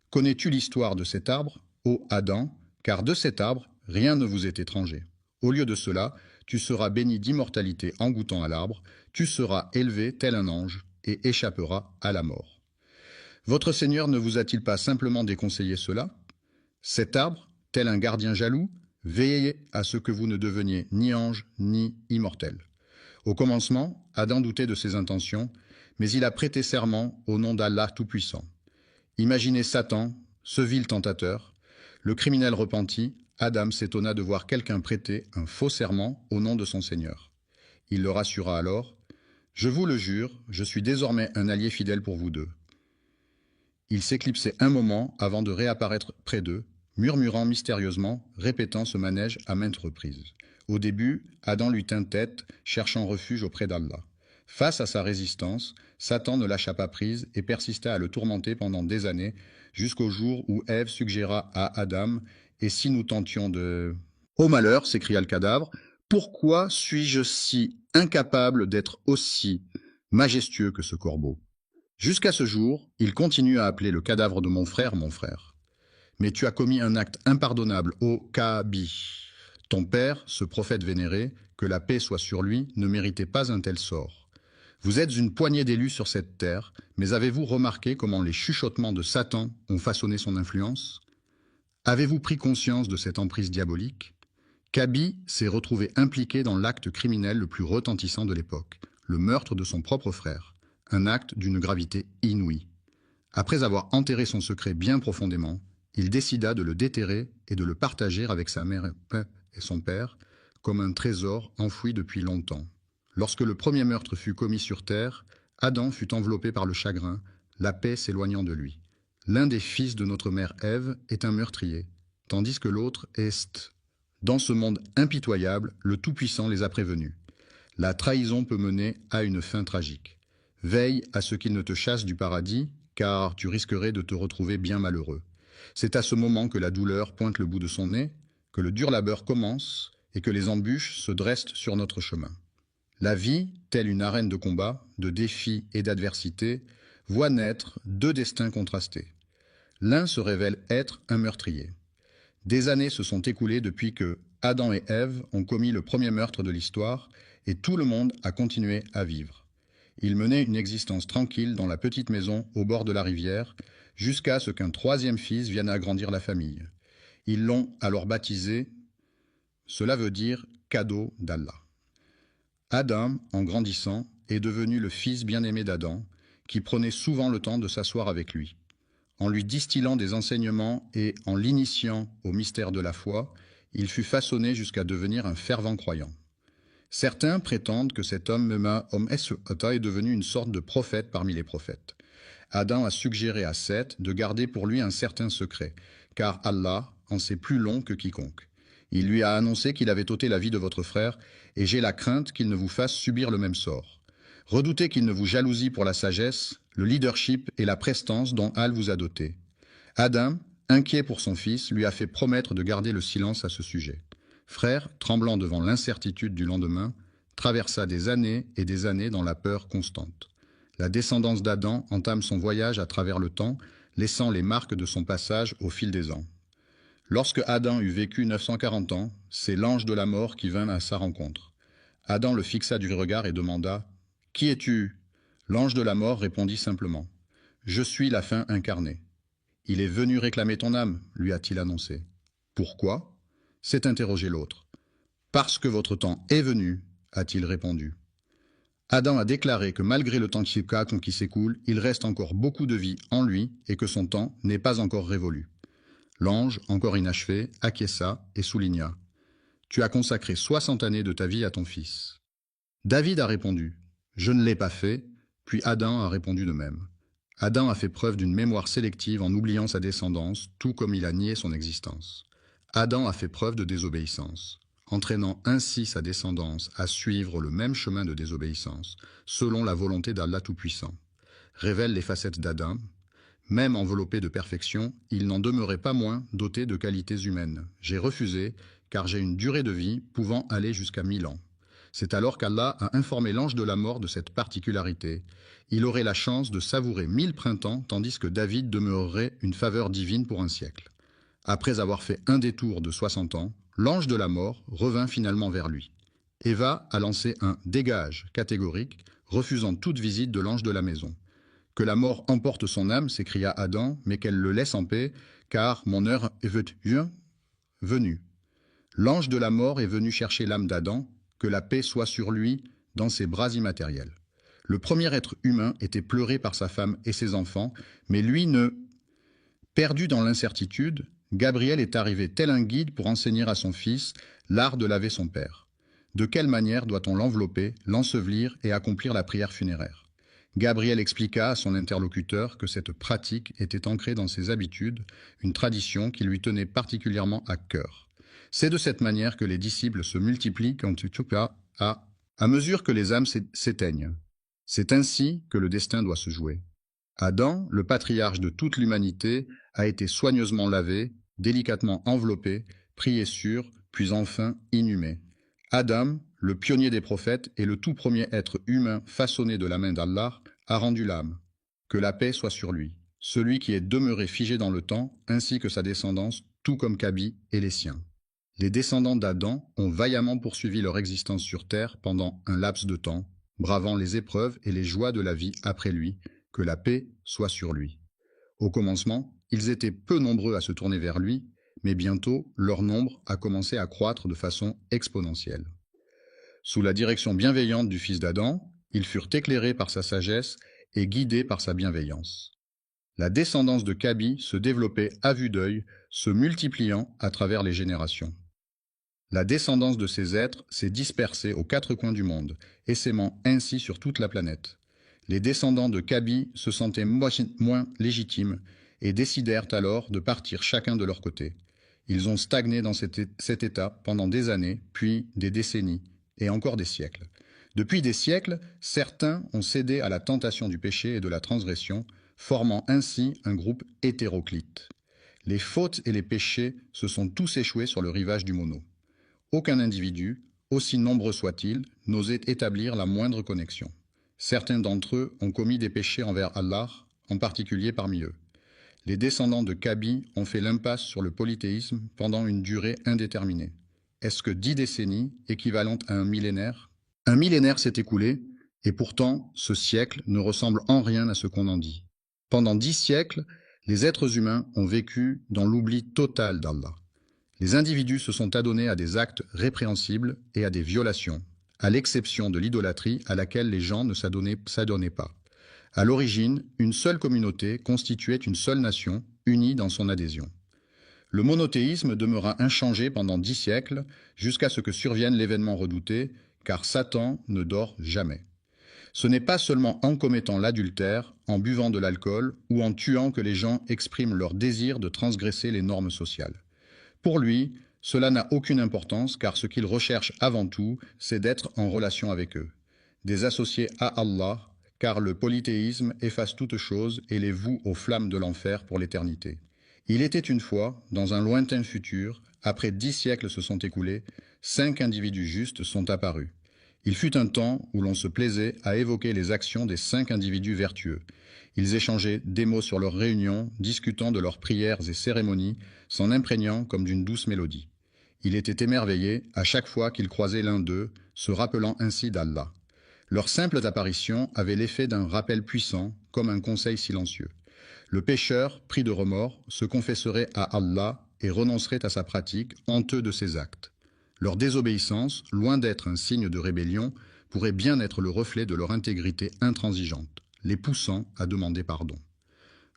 Connais-tu l'histoire de cet arbre, ô Adam, car de cet arbre, rien ne vous est étranger. Au lieu de cela, tu seras béni d'immortalité en goûtant à l'arbre, tu seras élevé tel un ange et échapperas à la mort. Votre Seigneur ne vous a-t-il pas simplement déconseillé cela? Cet arbre, tel un gardien jaloux, veillez à ce que vous ne deveniez ni ange ni immortel. Au commencement, Adam doutait de ses intentions, mais il a prêté serment au nom d'Allah Tout-Puissant. Imaginez Satan, ce vil tentateur. Le criminel repenti, Adam s'étonna de voir quelqu'un prêter un faux serment au nom de son Seigneur. Il le rassura alors. « Je vous le jure, je suis désormais un allié fidèle pour vous deux. » Il s'éclipsait un moment avant de réapparaître près d'eux, murmurant mystérieusement, répétant ce manège à maintes reprises. Au début, Adam lui tint tête, cherchant refuge auprès d'Allah. Face à sa résistance, Satan ne lâcha pas prise et persista à le tourmenter pendant des années, jusqu'au jour où Ève suggéra à Adam « Et si nous tentions de… » « Ô malheur !» s'écria le cadavre, « pourquoi suis-je si incapable d'être aussi majestueux que ce corbeau ?» Jusqu'à ce jour, il continue à appeler le cadavre de mon frère. Mais tu as commis un acte impardonnable, ô Kabi. Ton père, ce prophète vénéré, que la paix soit sur lui, ne méritait pas un tel sort. Vous êtes une poignée d'élus sur cette terre, mais avez-vous remarqué comment les chuchotements de Satan ont façonné son influence? Avez-vous pris conscience de cette emprise diabolique? Kabi s'est retrouvé impliqué dans l'acte criminel le plus retentissant de l'époque, le meurtre de son propre frère, un acte d'une gravité inouïe. Après avoir enterré son secret bien profondément, il décida de le déterrer et de le partager avec sa mère et son père, comme un trésor enfoui depuis longtemps. Lorsque le premier meurtre fut commis sur terre, Adam fut enveloppé par le chagrin, la paix s'éloignant de lui. L'un des fils de notre mère Ève est un meurtrier, tandis que l'autre est… Dans ce monde impitoyable, le Tout-Puissant les a prévenus. La trahison peut mener à une fin tragique. Veille à ce qu'il ne te chasse du paradis, car tu risquerais de te retrouver bien malheureux. C'est à ce moment que la douleur pointe le bout de son nez, que le dur labeur commence et que les embûches se dressent sur notre chemin. La vie, telle une arène de combat, de défis et d'adversité, voit naître deux destins contrastés. L'un se révèle être un meurtrier. Des années se sont écoulées depuis que Adam et Ève ont commis le premier meurtre de l'histoire et tout le monde a continué à vivre. Ils menaient une existence tranquille dans la petite maison au bord de la rivière jusqu'à ce qu'un troisième fils vienne agrandir la famille. Ils l'ont alors baptisé, cela veut dire cadeau d'Allah. Adam, en grandissant, est devenu le fils bien-aimé d'Adam, qui prenait souvent le temps de s'asseoir avec lui. En lui distillant des enseignements et en l'initiant au mystère de la foi, il fut façonné jusqu'à devenir un fervent croyant. Certains prétendent que cet homme est devenu une sorte de prophète parmi les prophètes. Adam a suggéré à Seth de garder pour lui un certain secret, car Allah en sait plus long que quiconque. Il lui a annoncé qu'il avait ôté la vie de votre frère, et j'ai la crainte qu'il ne vous fasse subir le même sort. Redoutez qu'il ne vous jalousie pour la sagesse, le leadership et la prestance dont Allah vous a doté. Adam, inquiet pour son fils, lui a fait promettre de garder le silence à ce sujet. Frère, tremblant devant l'incertitude du lendemain, traversa des années et des années dans la peur constante. La descendance d'Adam entame son voyage à travers le temps, laissant les marques de son passage au fil des ans. Lorsque Adam eut vécu 940 ans, c'est l'ange de la mort qui vint à sa rencontre. Adam le fixa du regard et demanda « Qui es-tu » L'ange de la mort répondit simplement « Je suis la fin incarnée. »« Il est venu réclamer ton âme, lui a-t-il annoncé. »« Pourquoi » s'est interrogé l'autre. « Parce que votre temps est venu, a-t-il répondu. Adam a déclaré que malgré le temps qui s'écoule, il reste encore beaucoup de vie en lui et que son temps n'est pas encore révolu. L'ange, encore inachevé, acquiesça et souligna « Tu as consacré 60 années de ta vie à ton fils. » David a répondu « Je ne l'ai pas fait », puis Adam a répondu de même. Adam a fait preuve d'une mémoire sélective en oubliant sa descendance, tout comme il a nié son existence. Adam a fait preuve de désobéissance, entraînant ainsi sa descendance à suivre le même chemin de désobéissance, selon la volonté d'Allah Tout-Puissant. Révèle les facettes d'Adam. Même enveloppé de perfection, il n'en demeurait pas moins doté de qualités humaines. J'ai refusé, car j'ai une durée de vie pouvant aller jusqu'à 1000 ans. C'est alors qu'Allah a informé l'ange de la mort de cette particularité. Il aurait la chance de savourer 1000 printemps, tandis que David demeurerait une faveur divine pour un siècle. Après avoir fait un détour de 60 ans, l'ange de la mort revint finalement vers lui. Eva a lancé un « dégage » catégorique, refusant toute visite de l'ange de la maison. « Que la mort emporte son âme » s'écria Adam, mais qu'elle le laisse en paix, car mon heure est venue. L'ange de la mort est venu chercher l'âme d'Adam, que la paix soit sur lui dans ses bras immatériels. Le premier être humain était pleuré par sa femme et ses enfants, mais lui ne... Perdu dans l'incertitude, Gabriel est arrivé tel un guide pour enseigner à son fils l'art de laver son père. De quelle manière doit-on l'envelopper, l'ensevelir et accomplir la prière funéraire? Gabriel expliqua à son interlocuteur que cette pratique était ancrée dans ses habitudes, une tradition qui lui tenait particulièrement à cœur. C'est de cette manière que les disciples se multiplient à mesure que les âmes s'éteignent. C'est ainsi que le destin doit se jouer. Adam, le patriarche de toute l'humanité, a été soigneusement lavé, délicatement enveloppé, prié sur, puis enfin inhumé. Adam, le pionnier des prophètes et le tout premier être humain façonné de la main d'Allah, a rendu l'âme. Que la paix soit sur lui, celui qui est demeuré figé dans le temps, ainsi que sa descendance, tout comme Kabi et les siens. Les descendants d'Adam ont vaillamment poursuivi leur existence sur terre pendant un laps de temps, bravant les épreuves et les joies de la vie après lui, que la paix soit sur lui. Au commencement, ils étaient peu nombreux à se tourner vers lui, mais bientôt, leur nombre a commencé à croître de façon exponentielle. Sous la direction bienveillante du fils d'Adam, ils furent éclairés par sa sagesse et guidés par sa bienveillance. La descendance de Kabi se développait à vue d'œil, se multipliant à travers les générations. La descendance de ces êtres s'est dispersée aux 4 coins du monde, essaimant ainsi sur toute la planète. Les descendants de Kabi se sentaient moins légitimes et décidèrent alors de partir chacun de leur côté. Ils ont stagné dans cet état pendant des années, puis des décennies, et encore des siècles. Depuis des siècles, certains ont cédé à la tentation du péché et de la transgression, formant ainsi un groupe hétéroclite. Les fautes et les péchés se sont tous échoués sur le rivage du mono. Aucun individu, aussi nombreux soit-il, n'osait établir la moindre connexion. Certains d'entre eux ont commis des péchés envers Allah, en particulier parmi eux. Les descendants de Kabi ont fait l'impasse sur le polythéisme pendant une durée indéterminée. Est-ce que 10 décennies, équivalentes à un millénaire? Un millénaire s'est écoulé, et pourtant, ce siècle ne ressemble en rien à ce qu'on en dit. Pendant 10 siècles, les êtres humains ont vécu dans l'oubli total d'Allah. Les individus se sont adonnés à des actes répréhensibles et à des violations. à l'exception de l'idolâtrie à laquelle les gens ne s'adonnaient pas. À l'origine, une seule communauté constituait une seule nation, unie dans son adhésion. Le monothéisme demeura inchangé pendant 10 siècles, jusqu'à ce que survienne l'événement redouté, car Satan ne dort jamais. Ce n'est pas seulement en commettant l'adultère, en buvant de l'alcool ou en tuant que les gens expriment leur désir de transgresser les normes sociales. Pour lui, cela n'a aucune importance car ce qu'il recherche avant tout, c'est d'être en relation avec eux. Des associés à Allah, car le polythéisme efface toute chose et les voue aux flammes de l'enfer pour l'éternité. Il était une fois, dans un lointain futur, après 10 siècles se sont écoulés, 5 individus justes sont apparus. Il fut un temps où l'on se plaisait à évoquer les actions des 5 individus vertueux. Ils échangeaient des mots sur leurs réunions, discutant de leurs prières et cérémonies, s'en imprégnant comme d'une douce mélodie. Il était émerveillé à chaque fois qu'il croisait l'un d'eux, se rappelant ainsi d'Allah. Leurs simples apparitions avaient l'effet d'un rappel puissant, comme un conseil silencieux. Le pécheur, pris de remords, se confesserait à Allah et renoncerait à sa pratique, honteux de ses actes. Leur désobéissance, loin d'être un signe de rébellion, pourrait bien être le reflet de leur intégrité intransigeante, les poussant à demander pardon.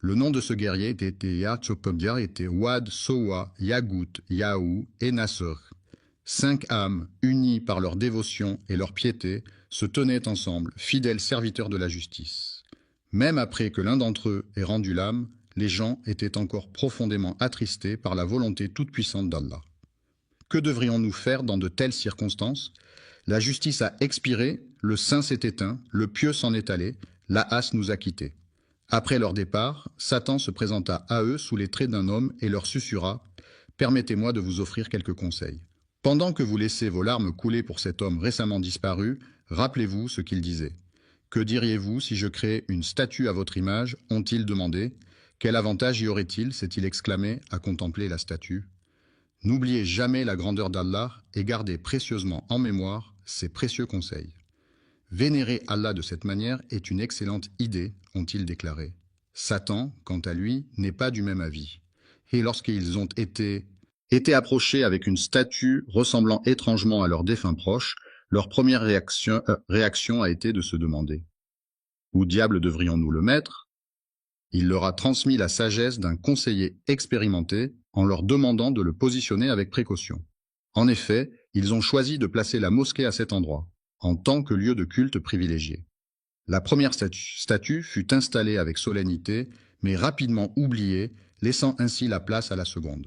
Le nom de ce guerrier était Wad, Sowa, Yagout, Yaou et Nasser. 5 âmes, unies par leur dévotion et leur piété, se tenaient ensemble, fidèles serviteurs de la justice. Même après que l'un d'entre eux ait rendu l'âme, les gens étaient encore profondément attristés par la volonté toute-puissante d'Allah. Que devrions-nous faire dans de telles circonstances? La justice a expiré, le saint s'est éteint, le pieux s'en est allé, la hasse nous a quittés. Après leur départ, Satan se présenta à eux sous les traits d'un homme et leur susurra « Permettez-moi de vous offrir quelques conseils. Pendant que vous laissez vos larmes couler pour cet homme récemment disparu, rappelez-vous ce qu'il disait. Que diriez-vous si je créais une statue à votre image ?» ont-ils demandé. Quel avantage y aurait-il, s'est-il exclamé, à contempler la statue. N'oubliez jamais la grandeur d'Allah et gardez précieusement en mémoire ses précieux conseils. Vénérer Allah de cette manière est une excellente idée, ont-ils déclaré. Satan, quant à lui, n'est pas du même avis. Et lorsqu'ils ont été approchés avec une statue ressemblant étrangement à leur défunt proche, leur première réaction a été de se demander « Où diable devrions-nous le mettre ?» Il leur a transmis la sagesse d'un conseiller expérimenté en leur demandant de le positionner avec précaution. En effet, ils ont choisi de placer la mosquée à cet endroit, en tant que lieu de culte privilégié. La première statue fut installée avec solennité, mais rapidement oubliée, laissant ainsi la place à la seconde.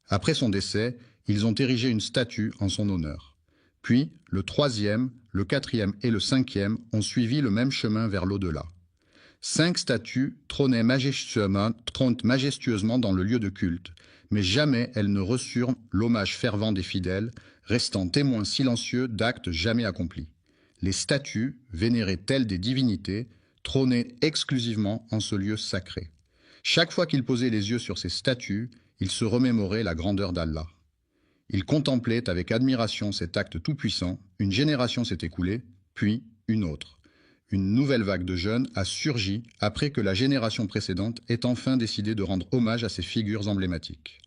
Après son décès, ils ont érigé une statue en son honneur. Puis, le 3e, le 4e et le 5e ont suivi le même chemin vers l'au-delà. 5 statues trônaient majestueusement dans le lieu de culte, mais jamais elles ne reçurent l'hommage fervent des fidèles, restant témoins silencieux d'actes jamais accomplis. Les statues, vénérées telles des divinités, trônaient exclusivement en ce lieu sacré. Chaque fois qu'ils posaient les yeux sur ces statues, ils se remémoraient la grandeur d'Allah. Ils contemplaient avec admiration cet acte tout-puissant. Une génération s'est écoulée, puis une autre. Une nouvelle vague de jeunes a surgi après que la génération précédente ait enfin décidé de rendre hommage à ces figures emblématiques.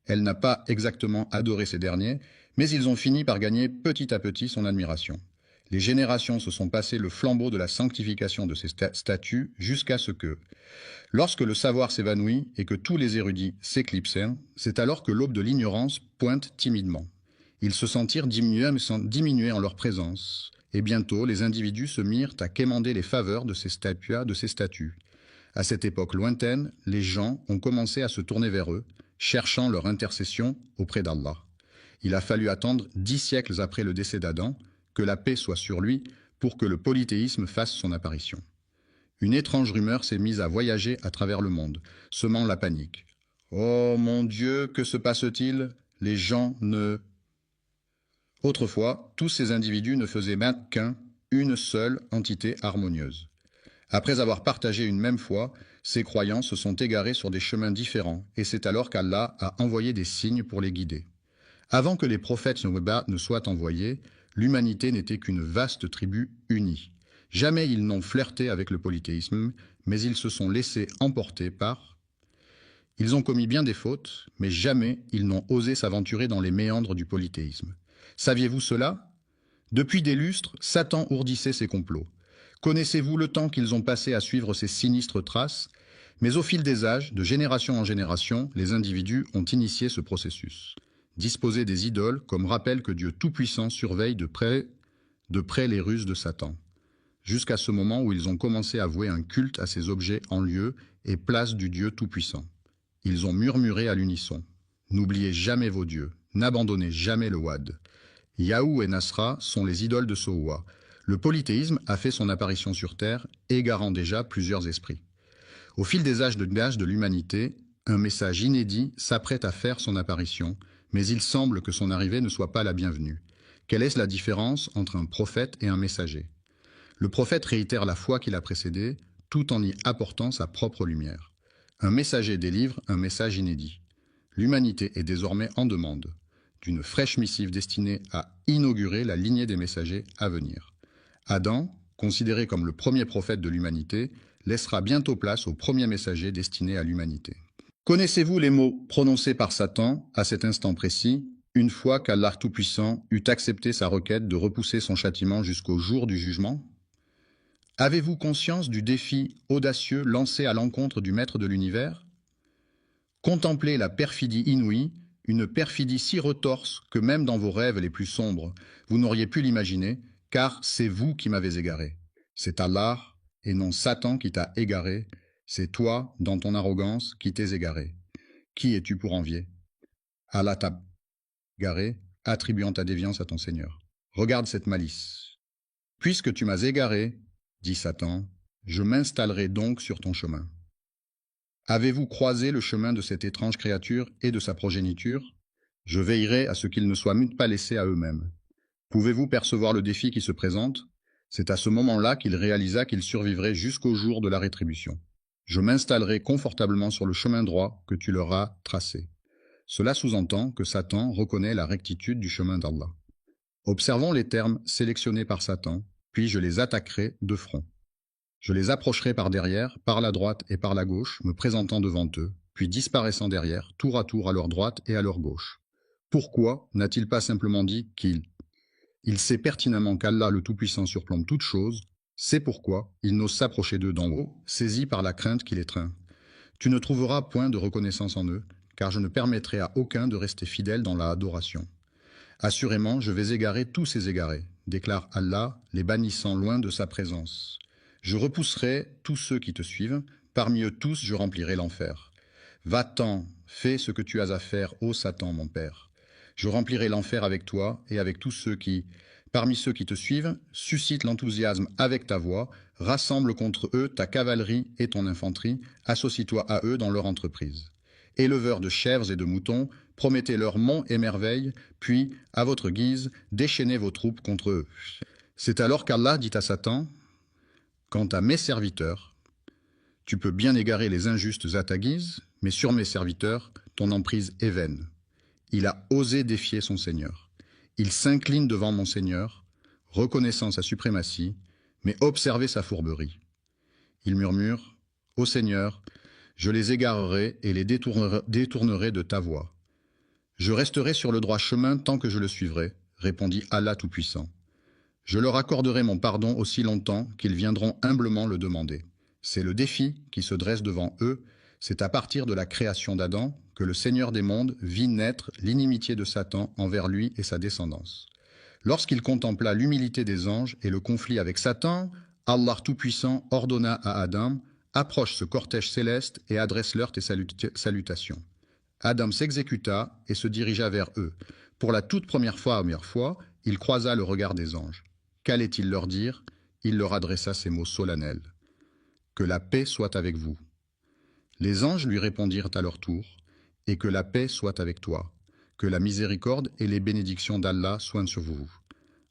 Elle n'a pas exactement adoré ces derniers, mais ils ont fini par gagner petit à petit son admiration. Les générations se sont passé le flambeau de la sanctification de ces statues jusqu'à ce que, lorsque le savoir s'évanouit et que tous les érudits s'éclipsèrent, c'est alors que l'aube de l'ignorance pointe timidement. Ils se sentirent diminuer en leur présence, et bientôt les individus se mirent à quémander les faveurs de ces statues. À cette époque lointaine, les gens ont commencé à se tourner vers eux, cherchant leur intercession auprès d'Allah. Il a fallu attendre 10 siècles après le décès d'Adam, que la paix soit sur lui, pour que le polythéisme fasse son apparition. Une étrange rumeur s'est mise à voyager à travers le monde, semant la panique. « Oh mon Dieu, que se passe-t-il? Les gens ne... » Autrefois, tous ces individus ne faisaient qu'une seule entité harmonieuse. Après avoir partagé une même foi, ces croyants se sont égarés sur des chemins différents, et c'est alors qu'Allah a envoyé des signes pour les guider. Avant que les prophètes ne soient envoyés, l'humanité n'était qu'une vaste tribu unie. Jamais ils n'ont flirté avec le polythéisme, mais ils se sont laissés emporter par... Ils ont commis bien des fautes, mais jamais ils n'ont osé s'aventurer dans les méandres du polythéisme. Saviez-vous cela? Depuis des lustres, Satan ourdissait ses complots. Connaissez-vous le temps qu'ils ont passé à suivre ces sinistres traces? Mais au fil des âges, de génération en génération, les individus ont initié ce processus. Disposer des idoles comme rappel que Dieu Tout-Puissant surveille de près les ruses de Satan, jusqu'à ce moment où ils ont commencé à vouer un culte à ces objets en lieu et place du Dieu Tout-Puissant. Ils ont murmuré à l'unisson. N'oubliez jamais vos dieux, n'abandonnez jamais le Wad. Yahou et Nasra sont les idoles de Sohoua. Le polythéisme a fait son apparition sur Terre, égarant déjà plusieurs esprits. Au fil des âges de l'humanité, un message inédit s'apprête à faire son apparition, mais il semble que son arrivée ne soit pas la bienvenue. Quelle est la différence entre un prophète et un messager? Le prophète réitère la foi qu'il a précédée, tout en y apportant sa propre lumière. Un messager délivre un message inédit. L'humanité est désormais en demande d'une fraîche missive destinée à inaugurer la lignée des messagers à venir. Adam, considéré comme le premier prophète de l'humanité, laissera bientôt place au premier messager destiné à l'humanité. Connaissez-vous les mots prononcés par Satan à cet instant précis, une fois qu'Allah Tout-Puissant eut accepté sa requête de repousser son châtiment jusqu'au jour du jugement? Avez-vous conscience du défi audacieux lancé à l'encontre du Maître de l'univers? Contemplez la perfidie inouïe, une perfidie si retorse que même dans vos rêves les plus sombres, vous n'auriez pu l'imaginer, car c'est vous qui m'avez égaré. C'est Allah, et non Satan qui t'a égaré, c'est toi, dans ton arrogance, qui t'es égaré. Qui es-tu pour envier? Allah t'a égaré, attribuant ta déviance à ton Seigneur. Regarde cette malice. Puisque tu m'as égaré, dit Satan, je m'installerai donc sur ton chemin. Avez-vous croisé le chemin de cette étrange créature et de sa progéniture? Je veillerai à ce qu'ils ne soient pas laissés à eux-mêmes. Pouvez-vous percevoir le défi qui se présente? C'est à ce moment-là qu'il réalisa qu'il survivrait jusqu'au jour de la rétribution. Je m'installerai confortablement sur le chemin droit que tu leur as tracé. Cela sous-entend que Satan reconnaît la rectitude du chemin d'Allah. Observons les termes sélectionnés par Satan, puis je les attaquerai de front. Je les approcherai par derrière, par la droite et par la gauche, me présentant devant eux, puis disparaissant derrière, tour à tour à leur droite et à leur gauche. Pourquoi n'a-t-il pas simplement dit qu'il sait pertinemment qu'Allah le Tout-Puissant surplombe toute chose, c'est pourquoi il n'ose s'approcher d'eux d'en haut, saisi par la crainte qui les étreint. Tu ne trouveras point de reconnaissance en eux, car je ne permettrai à aucun de rester fidèle dans la adoration. Assurément, je vais égarer tous ces égarés, déclare Allah, les bannissant loin de sa présence. Je repousserai tous ceux qui te suivent, parmi eux tous je remplirai l'enfer. Va-t'en, fais ce que tu as à faire, ô Satan, mon père. Je remplirai l'enfer avec toi et avec tous ceux qui, parmi ceux qui te suivent, suscitent l'enthousiasme avec ta voix, rassemble contre eux ta cavalerie et ton infanterie, associe-toi à eux dans leur entreprise. Éleveurs de chèvres et de moutons, promettez-leur monts et merveilles, puis, à votre guise, déchaînez vos troupes contre eux. C'est alors qu'Allah dit à Satan, quant à mes serviteurs, tu peux bien égarer les injustes à ta guise, mais sur mes serviteurs, ton emprise est vaine. Il a osé défier son Seigneur. Il s'incline devant mon Seigneur, reconnaissant sa suprématie, mais observez sa fourberie. Il murmure, « Ô Seigneur, je les égarerai et les détournerai de ta voie. Je resterai sur le droit chemin tant que je le suivrai, répondit Allah Tout-Puissant. Je leur accorderai mon pardon aussi longtemps qu'ils viendront humblement le demander. C'est le défi qui se dresse devant eux, c'est à partir de la création d'Adam que le Seigneur des mondes vit naître l'inimitié de Satan envers lui et sa descendance. Lorsqu'il contempla l'humilité des anges et le conflit avec Satan, Allah Tout-Puissant ordonna à Adam « Approche ce cortège céleste et adresse-leur tes salutations. » Adam s'exécuta et se dirigea vers eux. Pour la toute première fois, il croisa le regard des anges. Qu'allait-il leur dire? Il leur adressa ces mots solennels. « Que la paix soit avec vous. » Les anges lui répondirent à leur tour. « Et que la paix soit avec toi. Que la miséricorde et les bénédictions d'Allah soient sur vous. »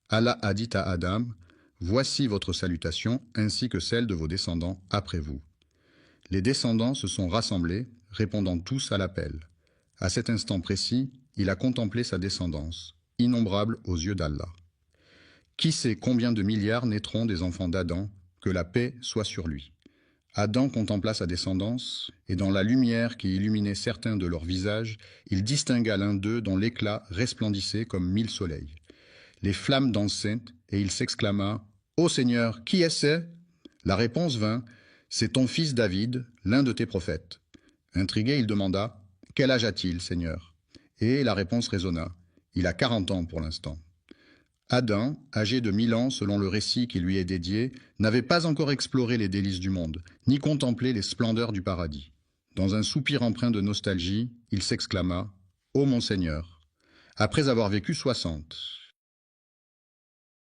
Allah a dit à Adam, « Voici votre salutation ainsi que celle de vos descendants après vous. » Les descendants se sont rassemblés, répondant tous à l'appel. À cet instant précis, il a contemplé sa descendance, innombrable aux yeux d'Allah. Qui sait combien de milliards naîtront des enfants d'Adam, que la paix soit sur lui. Adam contempla sa descendance, et dans la lumière qui illuminait certains de leurs visages, il distingua l'un d'eux dont l'éclat resplendissait comme 1000 soleils. les flammes dansaient, et il s'exclama « Ô Seigneur, qui est-ce » La réponse vint « C'est ton fils David, l'un de tes prophètes. » Intrigué, il demanda « Quel âge a-t-il, Seigneur ?» Et la réponse résonna « Il a 40 ans pour l'instant. » Adam, âgé de 1000 ans selon le récit qui lui est dédié, n'avait pas encore exploré les délices du monde, ni contemplé les splendeurs du paradis. Dans un soupir empreint de nostalgie, il s'exclama « Ô mon Seigneur !» Après avoir vécu 60,